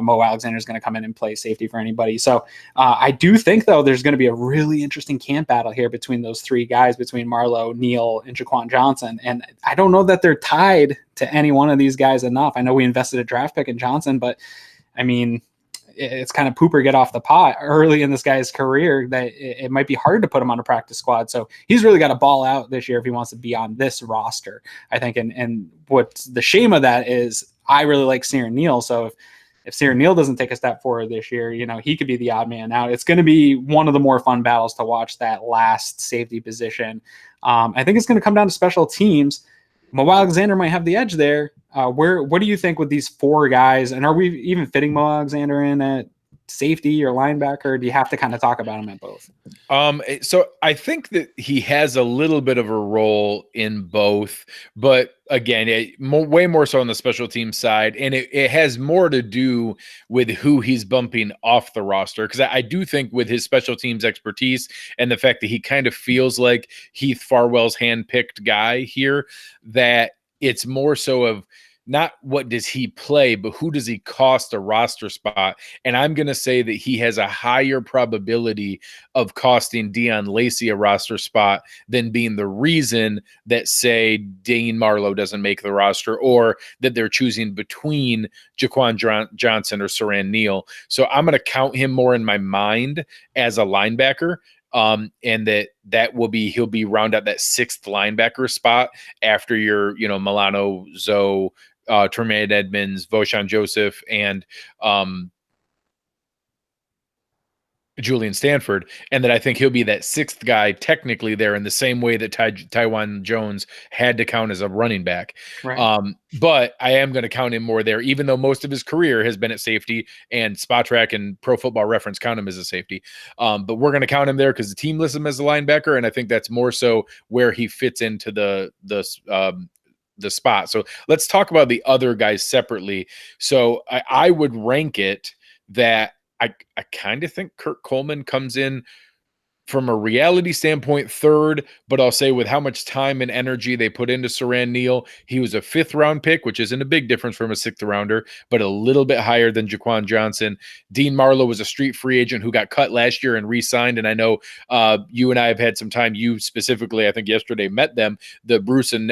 Mo Alexander is going to come in and play safety for anybody. So I do think, though, there's going to be a really interesting camp battle here between those three guys, between Marlowe, Neal, and Jaquan Johnson. And I don't know that they're tied to any one of these guys enough. I know we invested a draft pick in Johnson, but, I mean, it's kind of poop or get off the pot early in this guy's career that it might be hard to put him on a practice squad. So he's really got to ball out this year if he wants to be on this roster, I think. And what's the shame of that is I really like Sarah Neal. So if Sarah Neal doesn't take a step forward this year, he could be the odd man out. It's going to be one of the more fun battles to watch, that last safety position. I think it's going to come down to special teams. Mo Alexander might have the edge there. What do you think with these four guys? And are we even fitting Mo Alexander in at safety or linebacker? Or do you have to kind of talk about him at both? So I think that he has a little bit of a role in both, but again, way more so on the special team side. And it has more to do with who he's bumping off the roster. Because I do think with his special teams expertise and the fact that he kind of feels like Heath Farwell's handpicked guy here, that it's more so of not what does he play, but who does he cost a roster spot. And I'm going to say that he has a higher probability of costing Deion Lacey a roster spot than being the reason that, say, Dean Marlowe doesn't make the roster, or that they're choosing between Jaquan Johnson or Saran Neal. So I'm going to count him more in my mind as a linebacker. And he'll be round out that sixth linebacker spot after your, Milano, Zoe, Tremaine Edmonds, Voshan Joseph, and Julian Stanford, and that I think he'll be that sixth guy technically there in the same way that Tywan Jones had to count as a running back. Right. But I am going to count him more there, even though most of his career has been at safety, and Spot Track and Pro Football Reference count him as a safety. But we're going to count him there because the team lists him as a linebacker, and I think that's more so where he fits into the spot. So let's talk about the other guys separately. So I would rank it that I kind of think Curt Coleman comes in from a reality standpoint third, but I'll say with how much time and energy they put into Saran Neal, he was a 5th round pick, which isn't a big difference from a 6th rounder, but a little bit higher than Jaquan Johnson. Dean Marlowe was a street free agent who got cut last year and re-signed. And I know you and I have had some time, you specifically, I think yesterday met them, the Bruce and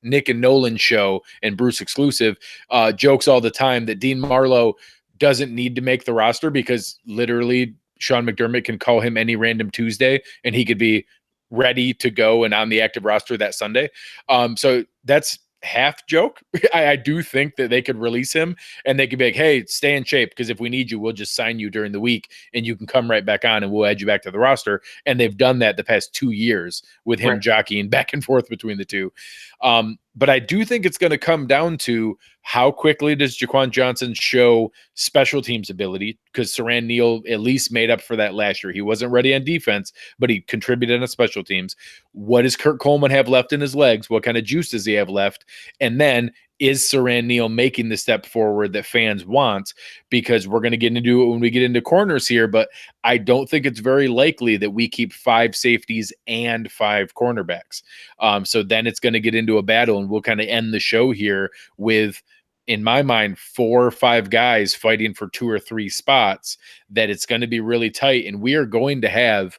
Nick and Nolan show and Bruce exclusive jokes all the time that Dean Marlowe doesn't need to make the roster because literally Sean McDermott can call him any random Tuesday and he could be ready to go and on the active roster that Sunday. So that's half joke. I do think that they could release him and they could be like, hey, stay in shape because if we need you, we'll just sign you during the week and you can come right back on and we'll add you back to the roster. And they've done that the past 2 years with him jockeying back and forth between the two. But I do think it's going to come down to how quickly does Jaquan Johnson show special teams ability, because Siran Neal at least made up for that last year. He wasn't ready on defense, but he contributed on special teams. What does Curt Coleman have left in his legs? What kind of juice does he have left? And then is Siran Neal making the step forward that fans want? Because we're going to get into it when we get into corners here, but I don't think it's very likely that we keep 5 safeties and 5 cornerbacks. So then it's going to get into a battle, and we'll kind of end the show here with, in my mind, 4 or 5 guys fighting for 2 or 3 spots, that it's going to be really tight. And we are going to have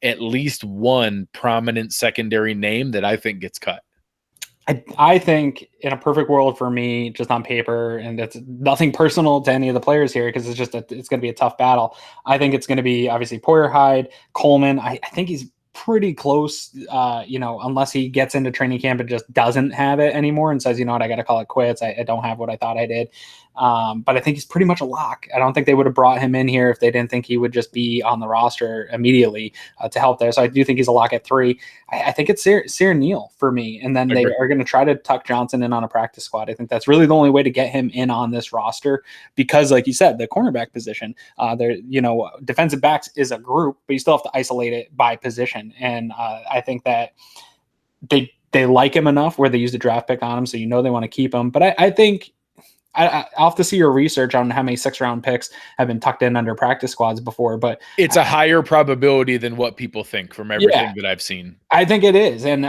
at least one prominent secondary name that I think gets cut. I think in a perfect world for me, just on paper, and it's nothing personal to any of the players here because it's going to be a tough battle. I think it's going to be obviously Poyer, Hyde, Coleman. I think he's pretty close, unless he gets into training camp and just doesn't have it anymore and says, you know what, I got to call it quits. I don't have what I thought I did. But I think he's pretty much a lock. I don't think they would have brought him in here if they didn't think he would just be on the roster immediately to help there. So I do think he's a lock at 3. I think it's Siran Neal for me. And then they are going to try to tuck Johnson in on a practice squad. I think that's really the only way to get him in on this roster because, like you said, the cornerback position, defensive backs is a group, but you still have to isolate it by position. And I think that they like him enough where they use the draft pick on him, so they want to keep him. But I think I'll have to see your research on how many 6th-round picks have been tucked in under practice squads before, but it's a higher probability than what people think from everything that I've seen. I think it is. And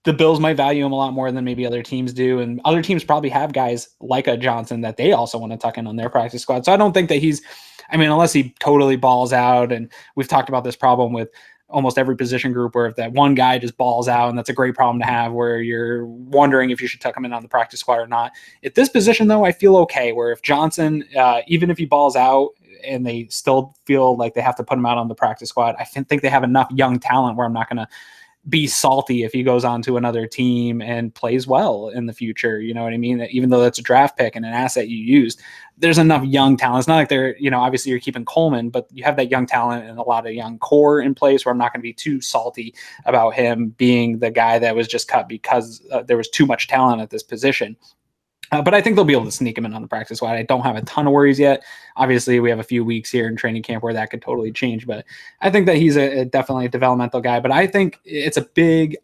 the Bills might value him a lot more than maybe other teams do. And other teams probably have guys like a Johnson that they also want to tuck in on their practice squad. So I don't think that unless he totally balls out, and we've talked about this problem with almost every position group where if that one guy just balls out, and that's a great problem to have where you're wondering if you should tuck him in on the practice squad or not. At this position though, I feel okay where if Johnson, even if he balls out and they still feel like they have to put him out on the practice squad, I think they have enough young talent where I'm not going to be salty if he goes on to another team and plays well in the future. You know what I mean? Even though that's a draft pick and an asset you used, there's enough young talent. It's not like they're, obviously you're keeping Coleman, but you have that young talent and a lot of young core in place where I'm not going to be too salty about him being the guy that was just cut because there was too much talent at this position. But I think they'll be able to sneak him in on the practice squad. I don't have a ton of worries yet. Obviously, we have a few weeks here in training camp where that could totally change. But I think that he's definitely a developmental guy. But I think it's a big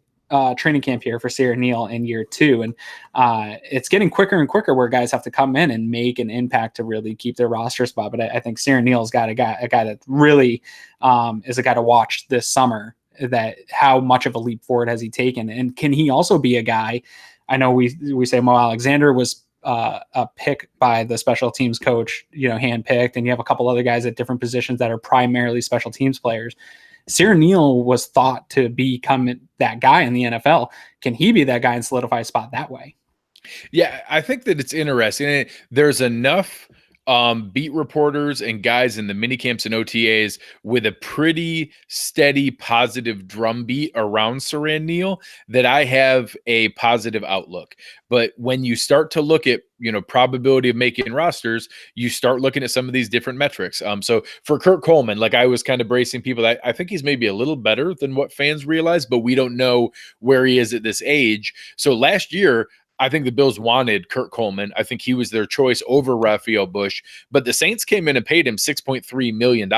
training camp here for Siran Neal in year 2. And it's getting quicker and quicker where guys have to come in and make an impact to really keep their roster spot. But I think Siran Neal's got a guy that really is a guy to watch this summer, that how much of a leap forward has he taken? And can he also be a guy? I know we say Mo Alexander was a pick by the special teams coach, handpicked, and you have a couple other guys at different positions that are primarily special teams players. Siran Neal was thought to become that guy in the NFL. Can he be that guy and solidify a spot that way? Yeah, I think that it's interesting. There's enough beat reporters and guys in the mini camps and OTAs with a pretty steady positive drumbeat around Siran Neal that I have a positive outlook. But when you start to look at, probability of making rosters, you start looking at some of these different metrics. So for Curt Coleman, like I was kind of bracing people, I think he's maybe a little better than what fans realize, but we don't know where he is at this age. So last year, I think the Bills wanted Curt Coleman. I think he was their choice over Raphael Bush, but the Saints came in and paid him $6.3 million.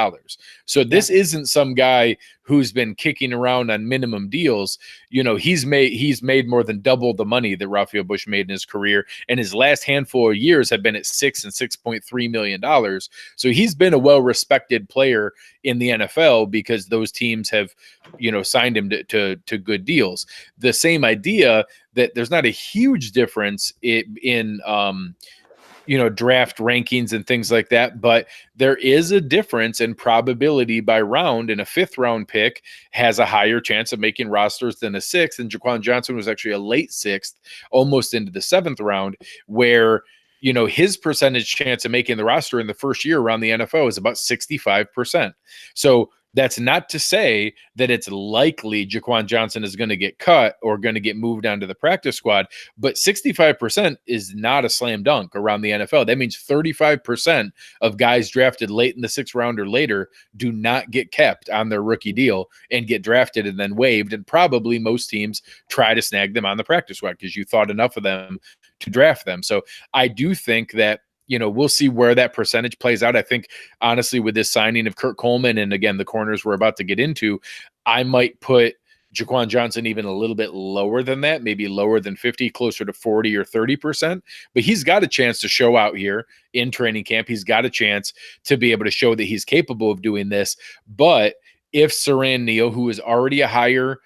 So this isn't some guy who's been kicking around on minimum deals. He's made more than double the money that Raphael Bush made in his career. And his last handful of years have been at $6 and $6.3 million. So he's been a well-respected player in the NFL because those teams have, signed him to good deals. The same idea that there's not a huge difference in draft rankings and things like that, but there is a difference in probability by round, and a 5th round pick has a higher chance of making rosters than a 6th. And Jaquan Johnson was actually a late 6th, almost into the 7th round, where his percentage chance of making the roster in the first year around the NFL is about 65%. So that's not to say that it's likely Jaquan Johnson is going to get cut or going to get moved onto the practice squad, but 65% is not a slam dunk around the NFL. That means 35% of guys drafted late in the 6th round or later do not get kept on their rookie deal and get drafted and then waived. And probably most teams try to snag them on the practice squad because you thought enough of them to draft them. So I do think that we'll see where that percentage plays out. I think, honestly, with this signing of Curt Coleman and, again, the corners we're about to get into, I might put Jaquan Johnson even a little bit lower than that, maybe lower than 50, closer to 40 or 30%. But he's got a chance to show out here in training camp. He's got a chance to be able to show that he's capable of doing this. But if Siran Neal, who is already a higher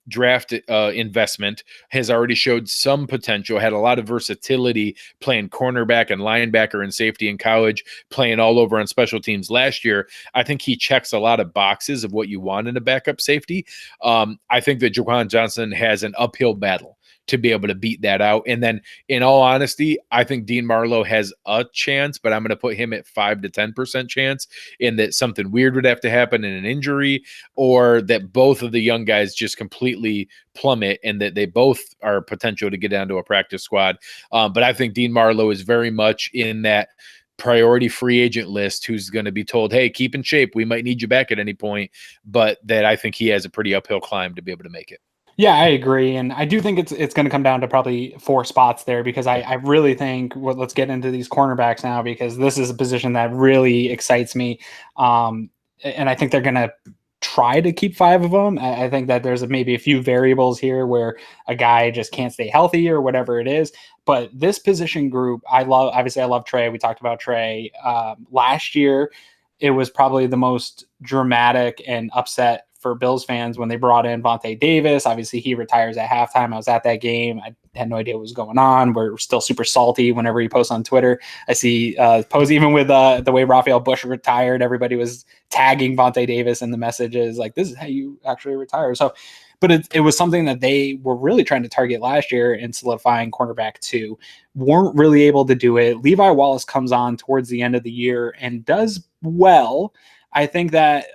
draft investment, has already showed some potential, had a lot of versatility playing cornerback and linebacker and safety in college, playing all over on special teams last year, I think he checks a lot of boxes of what you want in a backup safety. I think that Jaquan Johnson has an uphill battle to be able to beat that out. And then, in all honesty, I think Dean Marlowe has a chance, but I'm going to put him at 5 to 10% chance, in that something weird would have to happen in an injury, or that both of the young guys just completely plummet and that they both are potential to get onto a practice squad. But I think Dean Marlowe is very much in that priority free agent list who's going to be told, hey, keep in shape. We might need you back at any point. But that I think he has a pretty uphill climb to be able to make it. Yeah, I agree. And I do think it's going to come down to probably 4 spots there, because I really think, let's get into these cornerbacks now, because this is a position that really excites me. And I think they're going to try to keep 5 of them. I think that there's maybe a few variables here where a guy just can't stay healthy or whatever it is. But this position group, I love Trey. We talked about Trey. Last year, it was probably the most dramatic and upset for Bills fans when they brought in Vontae Davis. Obviously, he retires at halftime. I was at that game. I had no idea what was going on. We're still super salty whenever he posts on Twitter. I see posts, even with the way Raphael Bush retired, everybody was tagging Vontae Davis in the messages, like, this is how you actually retire. So, but it was something that they were really trying to target last year in solidifying cornerback 2. Weren't really able to do it. Levi Wallace comes on towards the end of the year and does well. I think that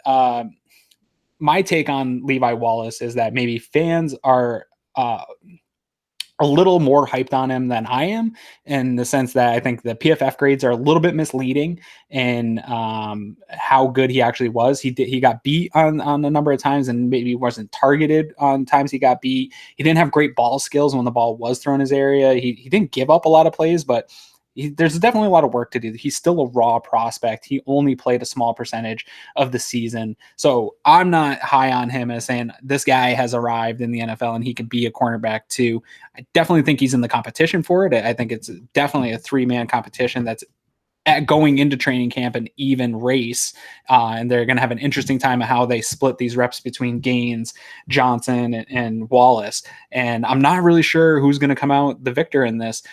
my take on Levi Wallace is that maybe fans are a little more hyped on him than I am, in the sense that I think the PFF grades are a little bit misleading in how good he actually was. He got beat on a number of times, and maybe wasn't targeted on times he got beat. He didn't have great ball skills when the ball was thrown his area. He didn't give up a lot of plays, but there's definitely a lot of work to do. He's still a raw prospect. He only played a small percentage of the season. So I'm not high on him as saying this guy has arrived in the NFL and he can be a cornerback too. I definitely think he's in the competition for it. I think it's definitely a 3-man competition that's going into training camp, an even race. And they're going to have an interesting time of how they split these reps between Gaines, Johnson, and Wallace. And I'm not really sure who's going to come out the victor in this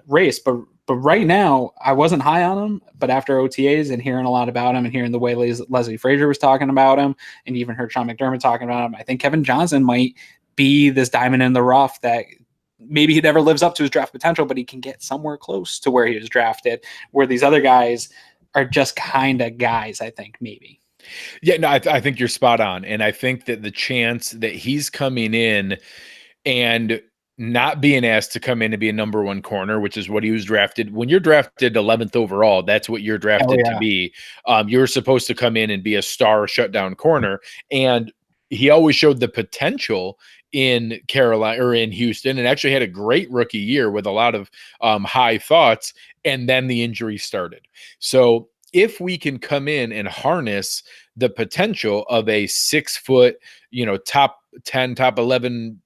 race, but right now, I wasn't high on him, but after OTAs and hearing a lot about him and hearing the way Leslie Frazier was talking about him, and even heard Sean McDermott talking about him, I think Kevin Johnson might be this diamond in the rough that maybe he never lives up to his draft potential, but he can get somewhere close to where he was drafted, where these other guys are just kind of guys, I think, maybe. Yeah, no, I think you're spot on. And I think that the chance that he's coming in and not being asked to come in and be a number 1 corner, which is what he was drafted. When you're drafted 11th overall, that's what you're drafted to be. You're supposed to come in and be a star shutdown corner. And he always showed the potential in Carolina or in Houston, and actually had a great rookie year with a lot of high thoughts. And then the injury started. So if we can come in and harness the potential of a 6 foot, top 10, top 11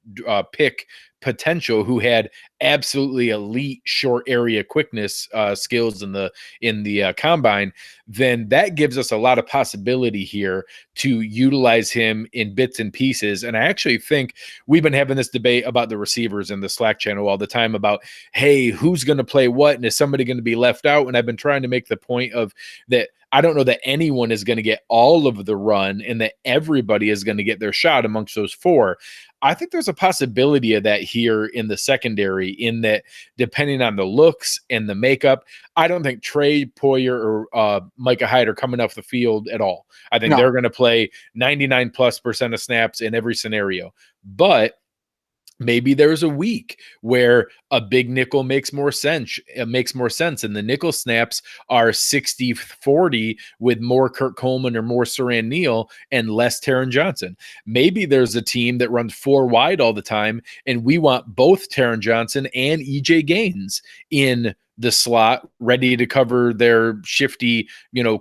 pick potential, who had absolutely elite short area quickness skills in the combine, then that gives us a lot of possibility here to utilize him in bits and pieces. And I actually think we've been having this debate about the receivers in the Slack channel all the time about, hey, who's going to play what, and is somebody going to be left out? And I've been trying to make the point of that I don't know that anyone is going to get all of the run and that everybody is going to get their shot amongst those four. I think there's a possibility of that here in the secondary, in that depending on the looks and the makeup, I don't think Trey Poyer or Micah Hyde are coming off the field at all. I think they're going to play 99+% of snaps in every scenario. But maybe there's a week where a big nickel makes more sense. And the nickel snaps are 60-40 with more Curt Coleman or more Saran Neal and less Taron Johnson. Maybe there's a team that runs 4 wide all the time, and we want both Taron Johnson and EJ Gaines in the slot, ready to cover their shifty,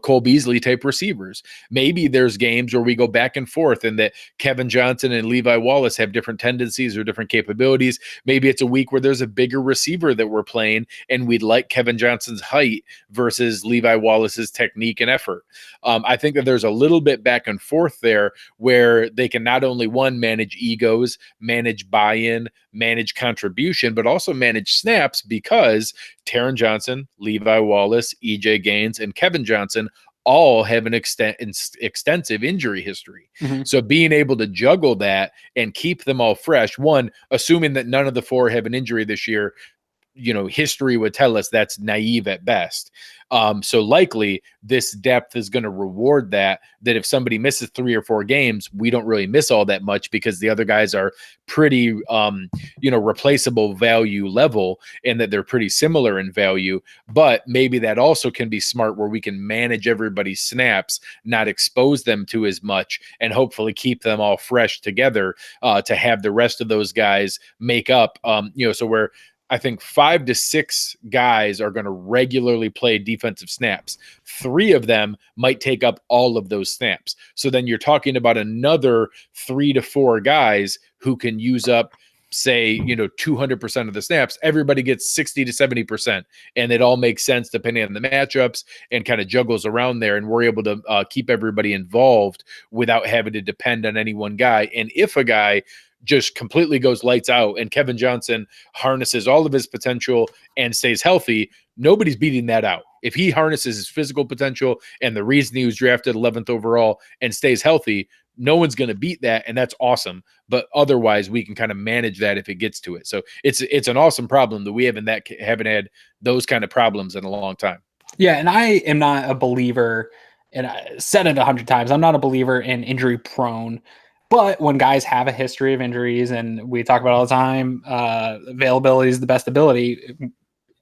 Cole Beasley type receivers. Maybe there's games where we go back and forth and that Kevin Johnson and Levi Wallace have different tendencies or different capabilities. Maybe it's a week where there's a bigger receiver that we're playing and we'd like Kevin Johnson's height versus Levi Wallace's technique and effort. I think that there's a little bit back and forth there where they can not only manage egos, manage buy-in, manage contribution, but also manage snaps, because Taron Johnson, Levi Wallace, EJ Gaines, and Kevin Johnson all have an extensive injury history. Mm-hmm. So being able to juggle that and keep them all fresh, one, assuming that none of the 4 have an injury this year, history would tell us that's naive at best. So likely this depth is going to reward that if somebody misses 3 or 4 games, we don't really miss all that much because the other guys are pretty, replaceable value level, and that they're pretty similar in value. But maybe that also can be smart where we can manage everybody's snaps, not expose them to as much, and hopefully keep them all fresh together to have the rest of those guys make up, so where I think 5 to 6 guys are going to regularly play defensive snaps. 3 of them might take up all of those snaps. So then you're talking about another 3 to 4 guys who can use up, say, 200% of the snaps. Everybody gets 60 to 70%, and it all makes sense depending on the matchups and kind of juggles around there. And we're able to keep everybody involved without having to depend on any one guy. And if a guy just completely goes lights out and Kevin Johnson harnesses all of his potential and stays healthy, nobody's beating that out. If he harnesses his physical potential and the reason he was drafted 11th overall and stays healthy, no one's going to beat that, and that's awesome. But otherwise, we can kind of manage that if it gets to it. So it's an awesome problem that we haven't had those kind of problems in a long time. Yeah, and I am not a believer, and I said it 100 times, I'm not a believer in injury prone. But when guys have a history of injuries, and we talk about all the time, availability is the best ability,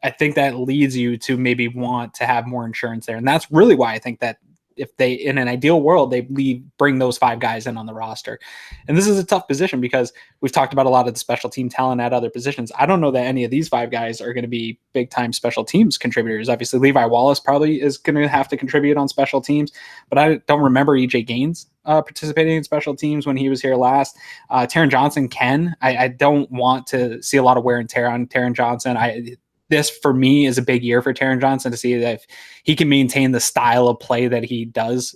I think that leads you to maybe want to have more insurance there. And that's really why I think that if they, in an ideal world, they bring those 5 guys in on the roster. And this is a tough position because we've talked about a lot of the special team talent at other positions. I don't know that any of these 5 guys are going to be big time special teams contributors. Obviously, Levi Wallace probably is going to have to contribute on special teams, but I don't remember EJ Gaines participating in special teams when he was here last. Taron Johnson can. I don't want to see a lot of wear and tear on Taron Johnson. This, for me, is a big year for Taron Johnson to see that if he can maintain the style of play that he does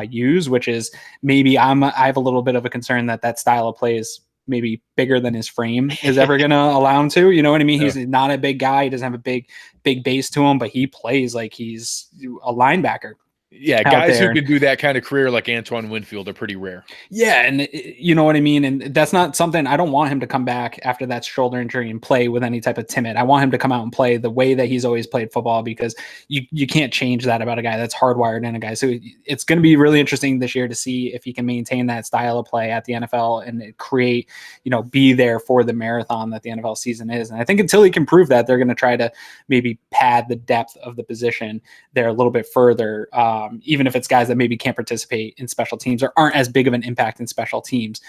use, which is maybe I have a little bit of a concern that style of play is maybe bigger than his frame is ever going to allow him to. You know what I mean? Yeah. He's not a big guy. He doesn't have a big base to him, but he plays like he's a linebacker. Yeah, guys who can do that kind of career like Antoine Winfield are pretty rare. Yeah, and you know what I mean? And that's not something, I don't want him to come back after that shoulder injury and play with any type of timid. I want him to come out and play the way that he's always played football, because you can't change that about a guy that's hardwired in a guy. So it's going to be really interesting this year to see if he can maintain that style of play at the NFL and create, be there for the marathon that the NFL season is. And I think until he can prove that, they're going to try to maybe pad the depth of the position there a little bit further. Even if it's guys that maybe can't participate in special teams or aren't as big of an impact in special teams.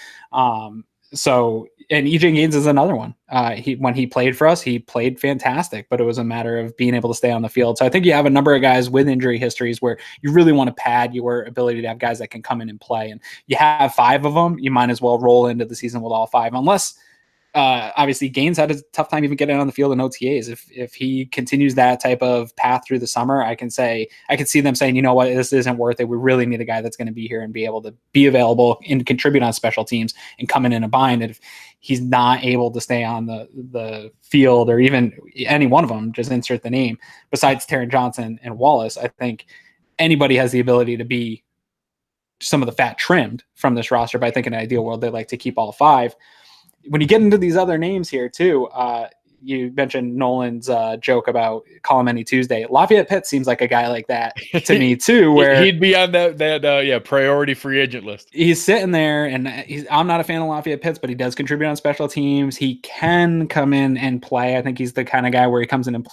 So, and EJ Gaines is another one. When he played for us, he played fantastic, but it was a matter of being able to stay on the field. So I think you have a number of guys with injury histories where you really want to pad your ability to have guys that can come in and play. And you have 5 of them, you might as well roll into the season with all 5, unless Obviously, Gaines had a tough time even getting on the field in OTAs. If he continues that type of path through the summer, I can see them saying, you know what, this isn't worth it. We really need a guy that's going to be here and be able to be available and contribute on special teams and come in a bind. And if he's not able to stay on the field, or even any one of them, just insert the name, besides Taron Johnson and Wallace, I think anybody has the ability to be some of the fat trimmed from this roster. But I think in an ideal world, they like to keep all five. When you get into these other names here too, you mentioned Nolan's joke about call him any Tuesday. Lafayette Pitts seems like a guy like that to me too, where he'd be on that priority free agent list. He's sitting there, and I'm not a fan of Lafayette Pitts, but he does contribute on special teams. He can come in and play. I think he's the kind of guy where he comes in and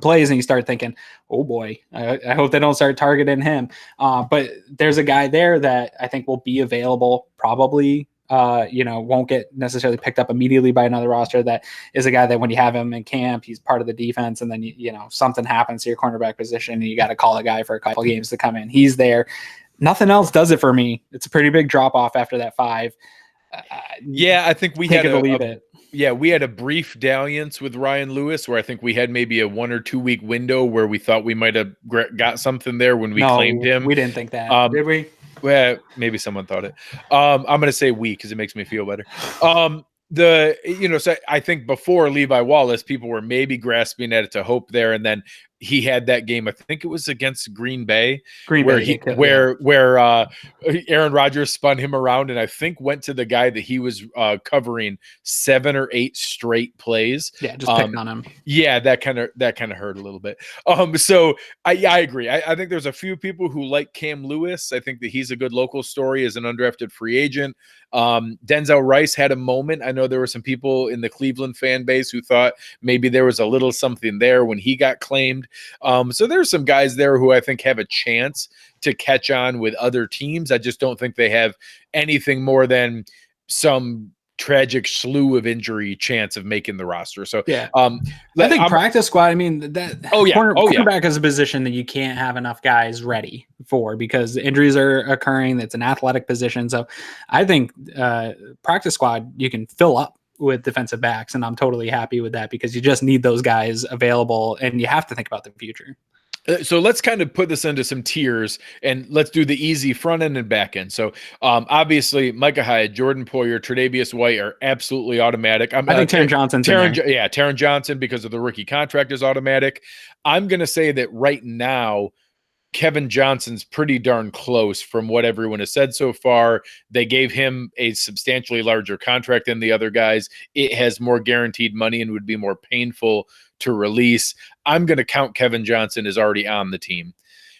plays and you start thinking, oh boy, I hope they don't start targeting him. But there's a guy there that I think will be available probably. Won't get necessarily picked up immediately by another roster. That is a guy that when you have him in camp, he's part of the defense, and then something happens to your cornerback position, and you got to call a guy for a couple games to come in. He's there. Nothing else does it for me. It's a pretty big drop off after that 5. I think we had to believe it. Yeah, we had a brief dalliance with Ryan Lewis where I think we had maybe a 1 or 2 week window where we thought we might have got something there when we claimed him. We didn't think that, did we? Well, maybe someone thought it. I'm going to say we because it makes me feel better. So I think before Levi Wallace, people were maybe grasping at it to hope there, and then he had that game. I think it was against Green Bay, where Aaron Rodgers spun him around, and I think went to the guy that he was covering 7 or 8 straight plays. Yeah, just picked on him. Yeah, that kind of hurt a little bit. So I agree. I think there's a few people who like Cam Lewis. I think that he's a good local story as an undrafted free agent. Denzel Rice had a moment. I know there were some people in the Cleveland fan base who thought maybe there was a little something there when he got claimed. So there's some guys there who I think have a chance to catch on with other teams. I just don't think they have anything more than some tragic slew of injury chance of making the roster. So I think practice squad, I mean, cornerback is a position that you can't have enough guys ready for because injuries are occurring. It's an athletic position. So I think practice squad you can fill up with defensive backs, and I'm totally happy with that because you just need those guys available, and you have to think about the future. So let's kind of put this into some tiers, and let's do the easy front end and back end. So obviously, Micah Hyde, Jordan Poyer, Tre'Davious White are absolutely automatic. I think Taron Johnson's Taron Johnson, because of the rookie contract, is automatic. I'm going to say that right now, Kevin Johnson's pretty darn close from what everyone has said so far. They gave him a substantially larger contract than the other guys. It has more guaranteed money and would be more painful to release. I'm going to count Kevin Johnson as already on the team.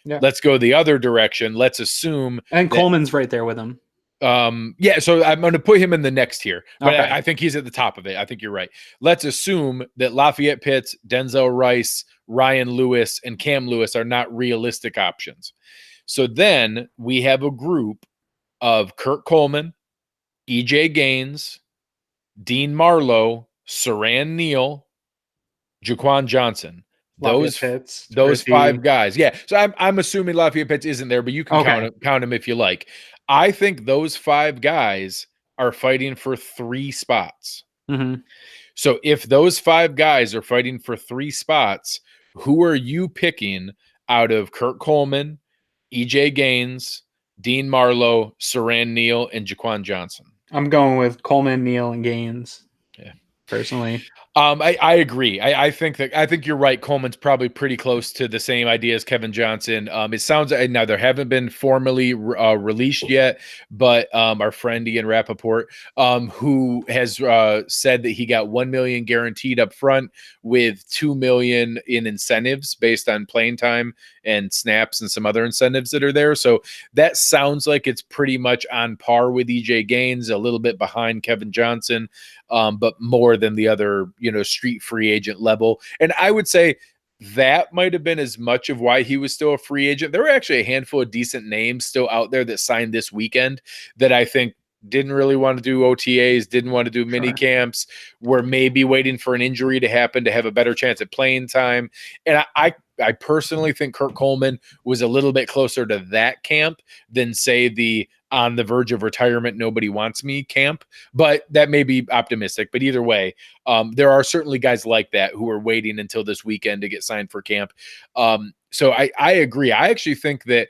Yeah. Let's go the other direction. Let's assume. And Coleman's right there with him. So I'm going to put him in the next tier, but okay. I think he's at the top of it. I think you're right. Let's assume that Lafayette Pitts, Denzel Rice, Ryan Lewis, and Cam Lewis are not realistic options. So then we have a group of Curt Coleman, EJ Gaines, Dean Marlowe, Saran Neal, Jaquan Johnson. Those 5 guys. Yeah. So I'm assuming Lafayette Pitts isn't there, but you can count him if you like. I think those 5 guys are fighting for 3 spots. Mm-hmm. So if those 5 guys are fighting for 3 spots, who are you picking out of Curt Coleman, EJ Gaines, Dean Marlowe, Saran Neal, and Jaquan Johnson? I'm going with Coleman, Neal, and Gaines. Yeah, personally. I agree. I think you're right. Coleman's probably pretty close to the same idea as Kevin Johnson. It sounds now there haven't been formally released yet, but our friend Ian Rappaport, who has said that he got $1 million guaranteed up front with $2 million in incentives based on playing time and snaps and some other incentives that are there. So that sounds like it's pretty much on par with EJ Gaines, a little bit behind Kevin Johnson, but more than the other, street free agent level. And I would say that might have been as much of why he was still a free agent. There were actually a handful of decent names still out there that signed this weekend that I think didn't really want to do OTAs, didn't want to do mini camps, were maybe waiting for an injury to happen to have a better chance at playing time. And I personally think Curt Coleman was a little bit closer to that camp than, say, the on the verge of retirement, nobody wants me camp, but that may be optimistic. But either way, there are certainly guys like that who are waiting until this weekend to get signed for camp. So I agree. I actually think that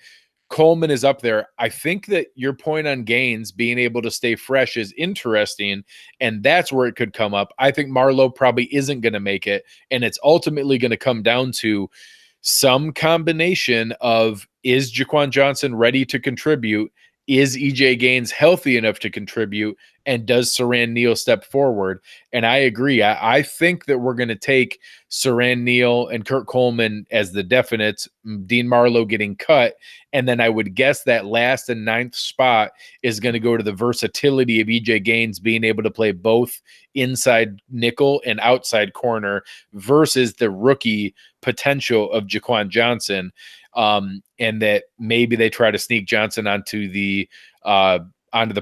Coleman is up there. I think that your point on Gaines being able to stay fresh is interesting, and that's where it could come up. I think Marlowe probably isn't going to make it, and it's ultimately going to come down to some combination of, is Jaquan Johnson ready to contribute? Is EJ Gaines healthy enough to contribute? And does Siran Neal step forward? And I agree. I think that we're going to take Siran Neal and Curt Coleman as the definites, Dean Marlowe getting cut. And then I would guess that last and ninth spot is going to go to the versatility of EJ Gaines being able to play both inside nickel and outside corner versus the rookie potential of Jaquan Johnson. And that maybe they try to sneak Johnson onto the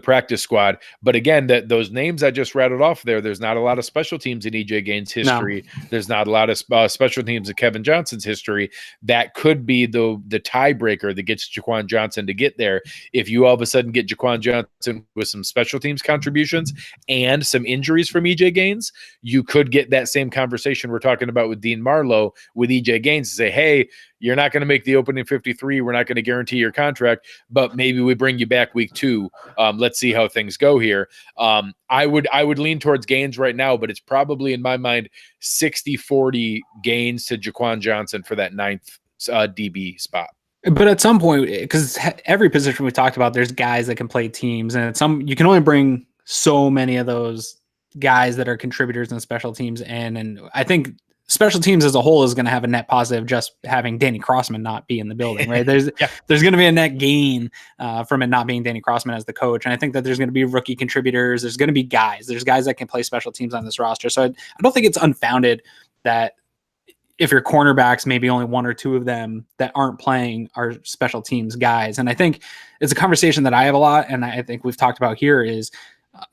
practice squad. But again, those names I just rattled off there's not a lot of special teams in EJ Gaines' history. No. There's not a lot of special teams in Kevin Johnson's history. That could be the tiebreaker that gets Jaquan Johnson to get there. If you all of a sudden get Jaquan Johnson with some special teams contributions and some injuries from EJ Gaines, you could get that same conversation we're talking about with Dean Marlowe with EJ Gaines to say, hey, you're not going to make the opening 53. We're not going to guarantee your contract, but maybe we bring you back week 2. Let's see how things go here. I would lean towards Gaines right now, but it's probably in my mind 60-40 Gaines to Jaquan Johnson for that 9th DB spot. But at some point, because every position we talked about, there's guys that can play teams, and you can only bring so many of those guys that are contributors in special teams in, and I think special teams as a whole is going to have a net positive just having Danny Crossman not be in the building, right? There's going to be a net gain from it not being Danny Crossman as the coach. And I think that there's going to be rookie contributors. There's going to be guys. There's guys that can play special teams on this roster. So I don't think it's unfounded that if your cornerbacks, maybe only one or two of them that aren't playing are special teams guys. And I think it's a conversation that I have a lot, and I think we've talked about here is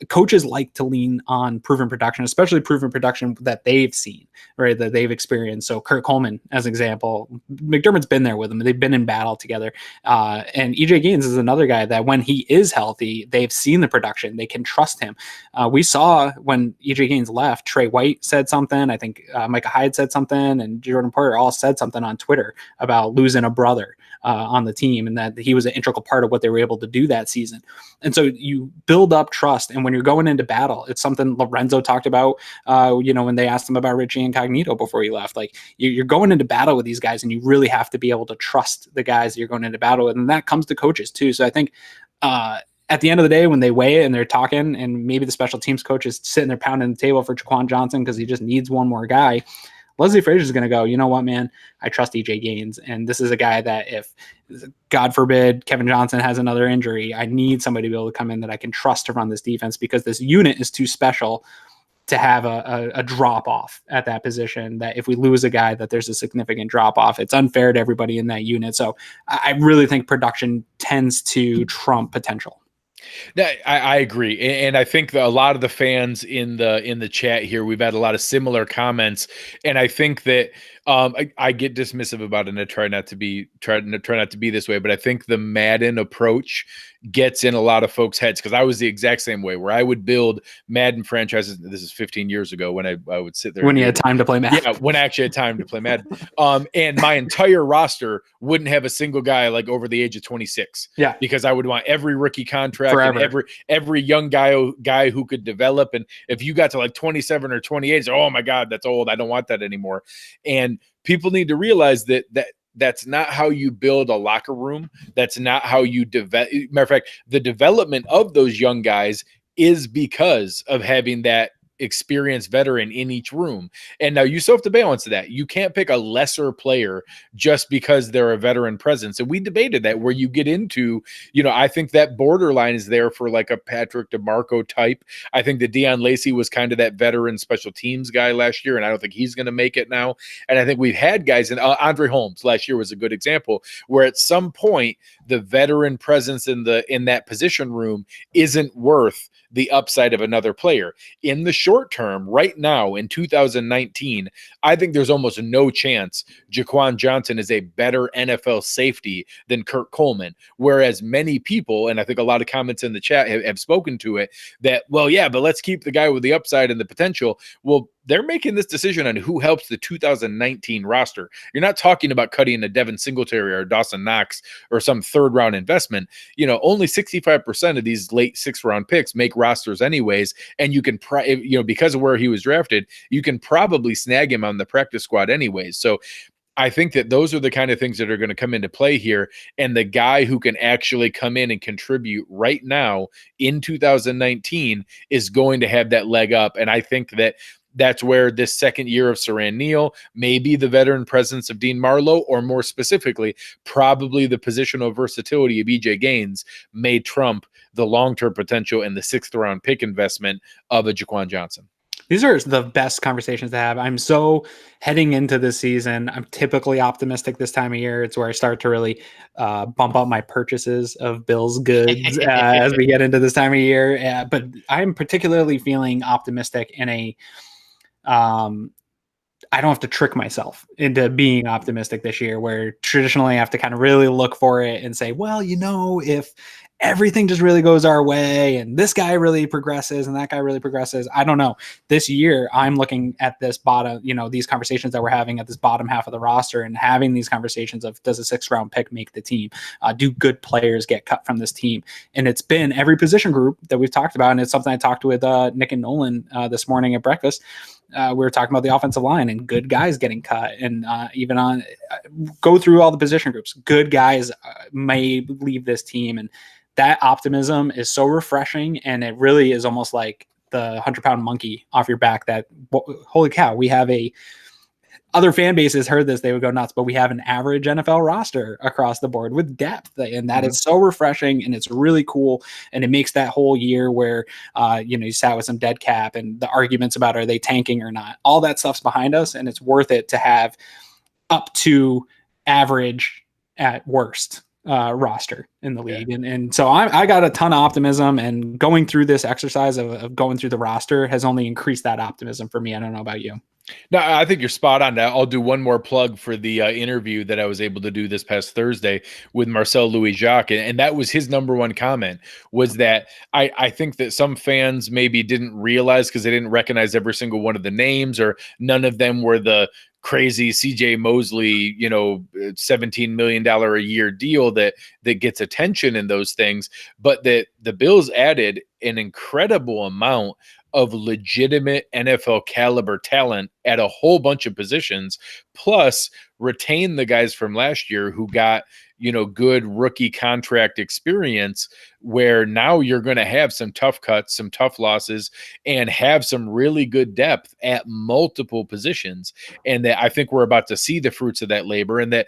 coaches like to lean on proven production, especially proven production that they've seen, right? That they've experienced. So Curt Coleman, as an example, McDermott's been there with him. They've been in battle together. And EJ Gaines is another guy that when he is healthy, they've seen the production. They can trust him. We saw when EJ Gaines left, Trey White said something. I think Micah Hyde said something, and Jordan Porter all said something on Twitter about losing a brother on the team, and that he was an integral part of what they were able to do that season. And so you build up trust. And when you're going into battle, it's something Lorenzo talked about, when they asked him about Richie Incognito before he left. Like, you're going into battle with these guys, and you really have to be able to trust the guys that you're going into battle with. And that comes to coaches too. So I think at the end of the day, when they weigh it and they're talking, and maybe the special teams coach is sitting there pounding the table for Jaquan Johnson because he just needs one more guy, Leslie Frazier is going to go, you know what, man, I trust EJ Gaines. And this is a guy that if, God forbid, Kevin Johnson has another injury, I need somebody to be able to come in that I can trust to run this defense, because this unit is too special to have a drop off at that position, that if we lose a guy, that there's a significant drop off. It's unfair to everybody in that unit. So I really think production tends to trump potential. I agree, and I think that a lot of the fans in the chat here, we've had a lot of similar comments, and I think that I get dismissive about it, and I try not to be this way, but I think the Madden approach gets in a lot of folks' heads, because I was the exact same way, where I would build Madden franchises. This is 15 years ago when I would sit there when you had time to play Madden. Yeah, when I actually had time to play Madden. And my entire roster wouldn't have a single guy like over the age of 26. Yeah, because I would want every rookie contract and every young guy who could develop. And if you got to like 27 or 28, it's, oh my God, that's old. I don't want that anymore. And people need to realize that's not how you build a locker room. That's not how you develop. Matter of fact, the development of those young guys is because of having that experienced veteran in each room. And now you still have to balance that. You can't pick a lesser player just because they're a veteran presence. And we debated that, where you get into, I think that borderline is there for like a Patrick DeMarco type. I think that Deion Lacey was kind of that veteran special teams guy last year, and I don't think he's going to make it now. And I think we've had guys, and Andre Holmes last year was a good example, where at some point the veteran presence in that position room isn't worth the upside of another player. In the short term, right now in 2019, I think there's almost no chance Jaquan Johnson is a better NFL safety than Curt Coleman. Whereas many people, and I think a lot of comments in the chat have spoken to it, that, well, yeah, but let's keep the guy with the upside and the potential. Well, they're making this decision on who helps the 2019 roster. You're not talking about cutting a Devin Singletary or Dawson Knox or some third round investment. Only 65% of these late 6th round picks make rosters anyways. And you can, because of where he was drafted, you can probably snag him on the practice squad anyways. So I think that those are the kind of things that are going to come into play here. And the guy who can actually come in and contribute right now in 2019 is going to have that leg up. And I think that that's where this second year of Saran Neal, maybe the veteran presence of Dean Marlowe, or more specifically, probably the positional versatility of EJ Gaines may trump the long-term potential and the 6th round pick investment of a Jaquan Johnson. These are the best conversations to have. I'm so heading into this season. I'm typically optimistic this time of year. It's where I start to really bump up my purchases of Bills goods as we get into this time of year. But I'm particularly feeling optimistic in a I don't have to trick myself into being optimistic this year, where traditionally I have to kind of really look for it and say, well, if everything just really goes our way and this guy really progresses and that guy really progresses. I don't know. This year I'm looking at this bottom, these conversations that we're having at this bottom half of the roster and having these conversations of, does a 6th round pick make the team? Do good players get cut from this team? And it's been every position group that we've talked about. And it's something I talked with Nick and Nolan this morning at breakfast. We were talking about the offensive line and good guys getting cut, and even on go through all the position groups, good guys may leave this team. And that optimism is so refreshing. And it really is almost like the 100-pound monkey off your back that, holy cow, we have other fan bases heard this, they would go nuts, but we have an average NFL roster across the board with depth. And that is so refreshing, and it's really cool. And it makes that whole year where, you sat with some dead cap and the arguments about, are they tanking or not? All that stuff's behind us, and it's worth it to have up to average at worst roster in the league. Yeah. And so I got a ton of optimism, and going through this exercise of going through the roster has only increased that optimism for me. I don't know about you. No, I think you're spot on. I'll do one more plug for the interview that I was able to do this past Thursday with Marcel Louis-Jacques. And that was his number one comment, was that I think that some fans maybe didn't realize, because they didn't recognize every single one of the names, or none of them were the crazy CJ Mosley, $17 million a year deal that gets attention in those things, but that the Bills added an incredible amount of legitimate NFL caliber talent at a whole bunch of positions, plus retain the guys from last year who got, good rookie contract experience, where now you're going to have some tough cuts, some tough losses, and have some really good depth at multiple positions. And that I think we're about to see the fruits of that labor. And that,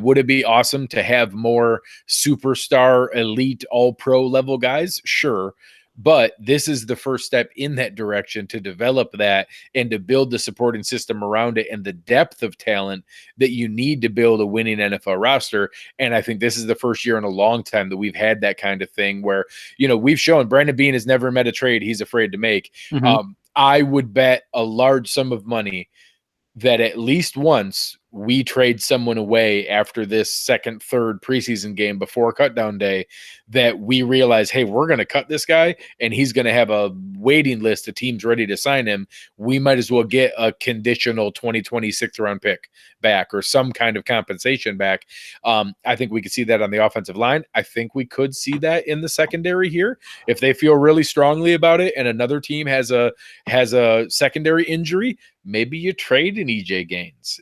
would it be awesome to have more superstar, elite, all-pro level guys? Sure. But this is the first step in that direction, to develop that and to build the supporting system around it and the depth of talent that you need to build a winning NFL roster. And I think this is the first year in a long time that we've had that kind of thing where, we've shown Brandon Beane has never met a trade he's afraid to make. I would bet a large sum of money that at least once we trade someone away after this second, third preseason game before cutdown day, that we realize, hey, we're going to cut this guy and he's going to have a waiting list of teams ready to sign him. We might as well get a conditional 2026 round pick back, or some kind of compensation back. I think we could see that on the offensive line. I think we could see that in the secondary here. If they feel really strongly about it and another team has a secondary injury, maybe you trade an EJ Gaines.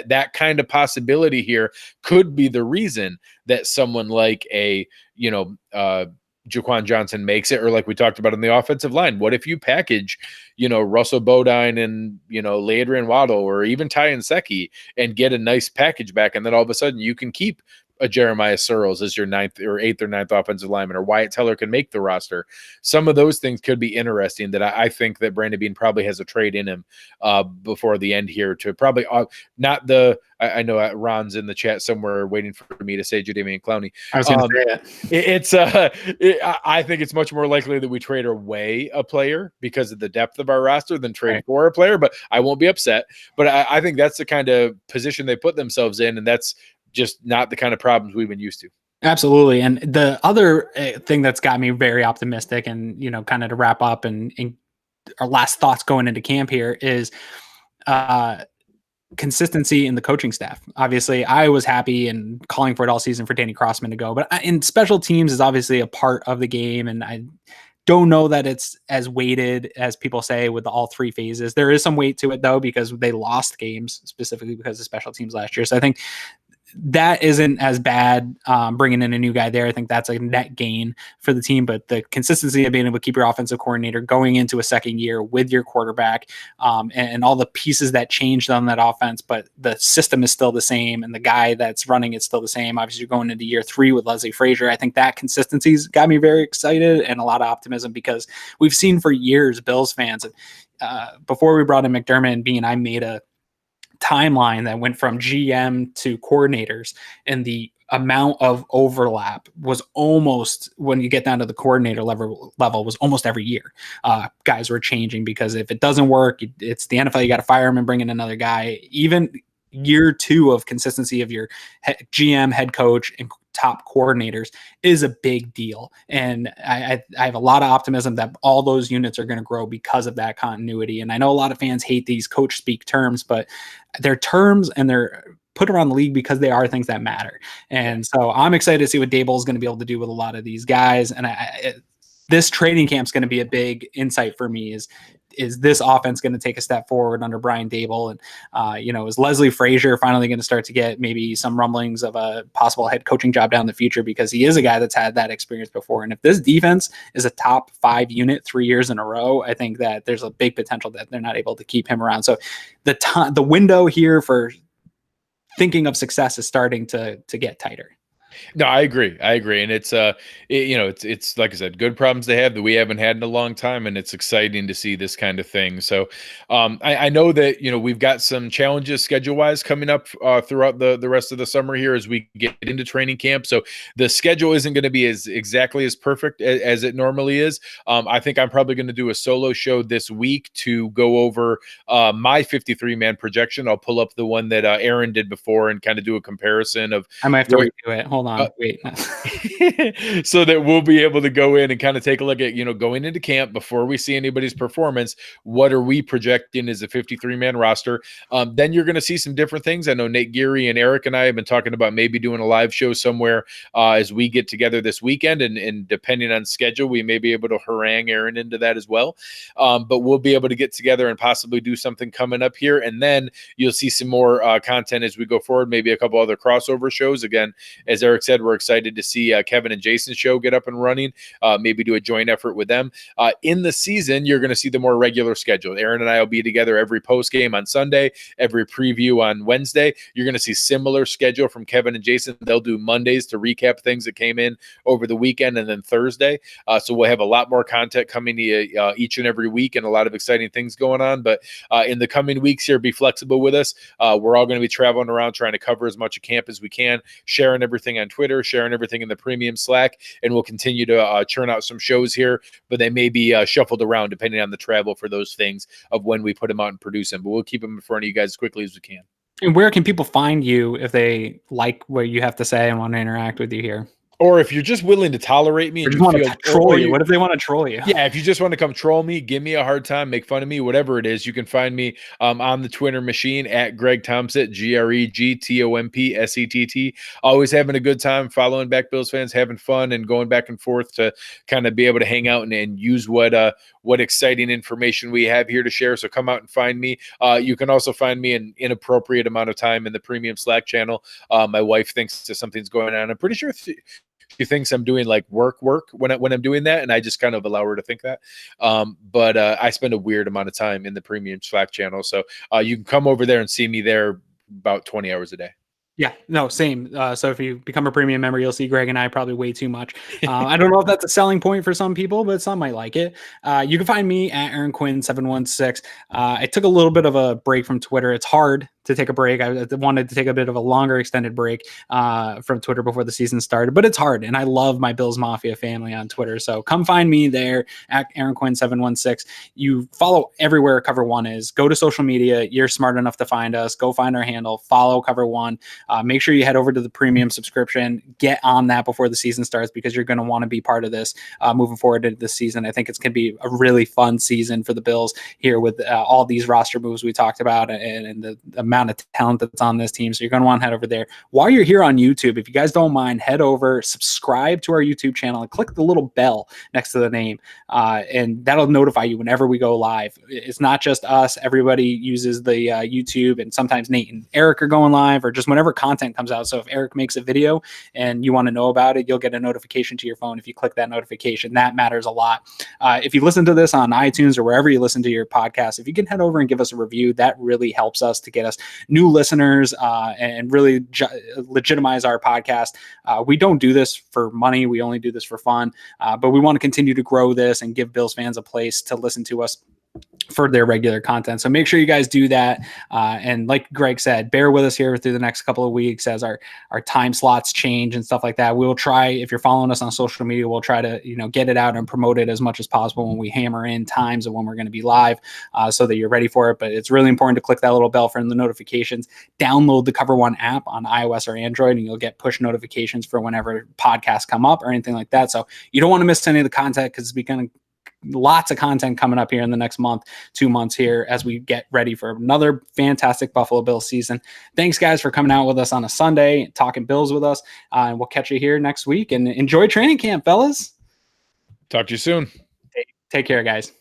That kind of possibility here could be the reason that someone like a Jaquan Johnson makes it, or like we talked about on the offensive line. What if you package, Russell Bodine and, Leadrian Waddle, or even Ty Nsekhe, and get a nice package back, and then all of a sudden you can keep a Jeremiah Searles as your 9th or 8th or 9th offensive lineman, or Wyatt Teller can make the roster. Some of those things could be interesting that I think that Brandon Beane probably has a trade in him before the end here to probably not the, I know Ron's in the chat somewhere waiting for me to say Jadeveon Clowney. I was going to say it. I think it's much more likely that we trade away a player because of the depth of our roster than trade for a player, but I won't be upset. But I think that's the kind of position they put themselves in, and that's just not the kind of problems we've been used to. Absolutely. And the other thing that's got me very optimistic, and, kind of to wrap up and our last thoughts going into camp here, is consistency in the coaching staff. Obviously, I was happy and calling for it all season for Danny Crossman to go, but in special teams is obviously a part of the game. And I don't know that it's as weighted as people say with all 3 phases. There is some weight to it though, because they lost games specifically because of special teams last year. So I think that isn't as bad, bringing in a new guy there. I think that's a net gain for the team, but the consistency of being able to keep your offensive coordinator going into a second year with your quarterback, and all the pieces that changed on that offense, but the system is still the same and the guy that's running it's still the same. Obviously, you're going into year 3 with Leslie Frazier. I think that consistency's got me very excited and a lot of optimism, because we've seen for years, Bills fans, before we brought in McDermott and Beane, I made a timeline that went from GM to coordinators, and the amount of overlap was almost, when you get down to the coordinator level was almost every year. Guys were changing, because if it doesn't work, it's the NFL, you got to fire him and bring in another guy. Even year 2 of consistency of your GM, head coach, and top coordinators is a big deal. And I have a lot of optimism that all those units are going to grow because of that continuity. And I know a lot of fans hate these coach speak terms, but they're terms and they're put around the league because they are things that matter. And so I'm excited to see what Daboll is going to be able to do with a lot of these guys. And this training camp is going to be a big insight for me, is this offense going to take a step forward under Brian Daboll? And, is Leslie Frazier finally going to start to get maybe some rumblings of a possible head coaching job down the future, because he is a guy that's had that experience before. And if this defense is a top 5 unit 3 years in a row, I think that there's a big potential that they're not able to keep him around. So the window here for thinking of success is starting to get tighter. No, I agree. And it's it's like I said, good problems to have that we haven't had in a long time, and it's exciting to see this kind of thing. So I know that we've got some challenges schedule wise coming up throughout the rest of the summer here as we get into training camp. So the schedule isn't going to be exactly as perfect as it normally is. I think I'm probably going to do a solo show this week to go over my 53-man projection. I'll pull up the one that Aaron did before and kind of do a comparison of. I might have to redo it. Hold on. Wait. So that we'll be able to go in and kind of take a look at, going into camp before we see anybody's performance. What are we projecting as a 53-man roster? Then you're going to see some different things. I know Nate Geary and Eric and I have been talking about maybe doing a live show somewhere as we get together this weekend. And depending on schedule, we may be able to harangue Aaron into that as well. But we'll be able to get together and possibly do something coming up here. And then you'll see some more content as we go forward, maybe a couple other crossover shows. Again, as Eric said, we're excited to see Kevin and Jason's show get up and running, maybe do a joint effort with them. In the season, you're going to see the more regular schedule. Aaron and I will be together every post game on Sunday, every preview on Wednesday. You're going to see similar schedule from Kevin and Jason. They'll do Mondays to recap things that came in over the weekend, and then Thursday. So we'll have a lot more content coming to you each and every week, and a lot of exciting things going on. But in the coming weeks here, be flexible with us. We're all going to be traveling around trying to cover as much of camp as we can, sharing everything on Twitter, sharing everything in the premium Slack, and we'll continue to churn out some shows here, but they may be shuffled around depending on the travel for those things of when we put them out and produce them. But we'll keep them in front of you guys as quickly as we can. And where can people find you if they like what you have to say and want to interact with you here? Or if you're just willing to tolerate me and just want to troll you. What if they want to troll you? Yeah, if you just want to come troll me, give me a hard time, make fun of me, whatever it is, you can find me on the Twitter machine at Greg Thompsett, GregTompsett. Always having a good time, following back Bills fans, having fun, and going back and forth to kind of be able to hang out and use what exciting information we have here to share. So come out and find me. You can also find me an inappropriate amount of time in the premium Slack channel. My wife thinks that something's going on. I'm pretty sure she thinks I'm doing like work when I'm doing that, and I just kind of allow her to think that. But I spend a weird amount of time in the premium Slack channel, so you can come over there and see me there about 20 hours a day. Yeah, no, same. So if you become a premium member, you'll see Greg and I probably way too much. I don't know if that's a selling point for some people, but some might like it. You can find me at Aaron Quinn 716. I took a little bit of a break from Twitter. It's hard to take a break. I wanted to take a bit of a longer extended break from Twitter before the season started, but it's hard. And I love my Bills Mafia family on Twitter. So come find me there at Aaron Quinn 716. You follow everywhere Cover One is. Go to social media. You're smart enough to find us. Go find our handle. Follow Cover One. Make sure you head over to the premium subscription. Get on that before the season starts because you're going to want to be part of this moving forward into this season. I think it's going to be a really fun season for the Bills here with all these roster moves we talked about and the amount of talent that's on this team. So you're going to want to head over there. While you're here on YouTube, if you guys don't mind, head over, subscribe to our YouTube channel, and click the little bell next to the name, and that'll notify you whenever we go live. It's not just us. Everybody uses the YouTube, and sometimes Nate and Eric are going live, or just whenever content comes out. So if Eric makes a video and you want to know about it, you'll get a notification to your phone. If you click that notification, that matters a lot. If you listen to this on iTunes or wherever you listen to your podcast, if you can head over and give us a review, that really helps us to get us new listeners and really legitimize our podcast. We don't do this for money. We only do this for fun, but we want to continue to grow this and give Bills fans a place to listen to us for their regular content. So make sure you guys do that. And like Greg said, bear with us here through the next couple of weeks as our time slots change and stuff like that. We'll try, if you're following us on social media, we'll try to, get it out and promote it as much as possible when we hammer in times of when we're going to be live so that you're ready for it. But it's really important to click that little bell for the notifications. Download the Cover One app on iOS or Android, and you'll get push notifications for whenever podcasts come up or anything like that. So you don't want to miss any of the content because it's going to lots of content coming up here in the next month, 2 months here as we get ready for another fantastic Buffalo Bills season. Thanks, guys, for coming out with us on a Sunday, talking Bills with us. And we'll catch you here next week. And enjoy training camp, fellas. Talk to you soon. Take care, guys.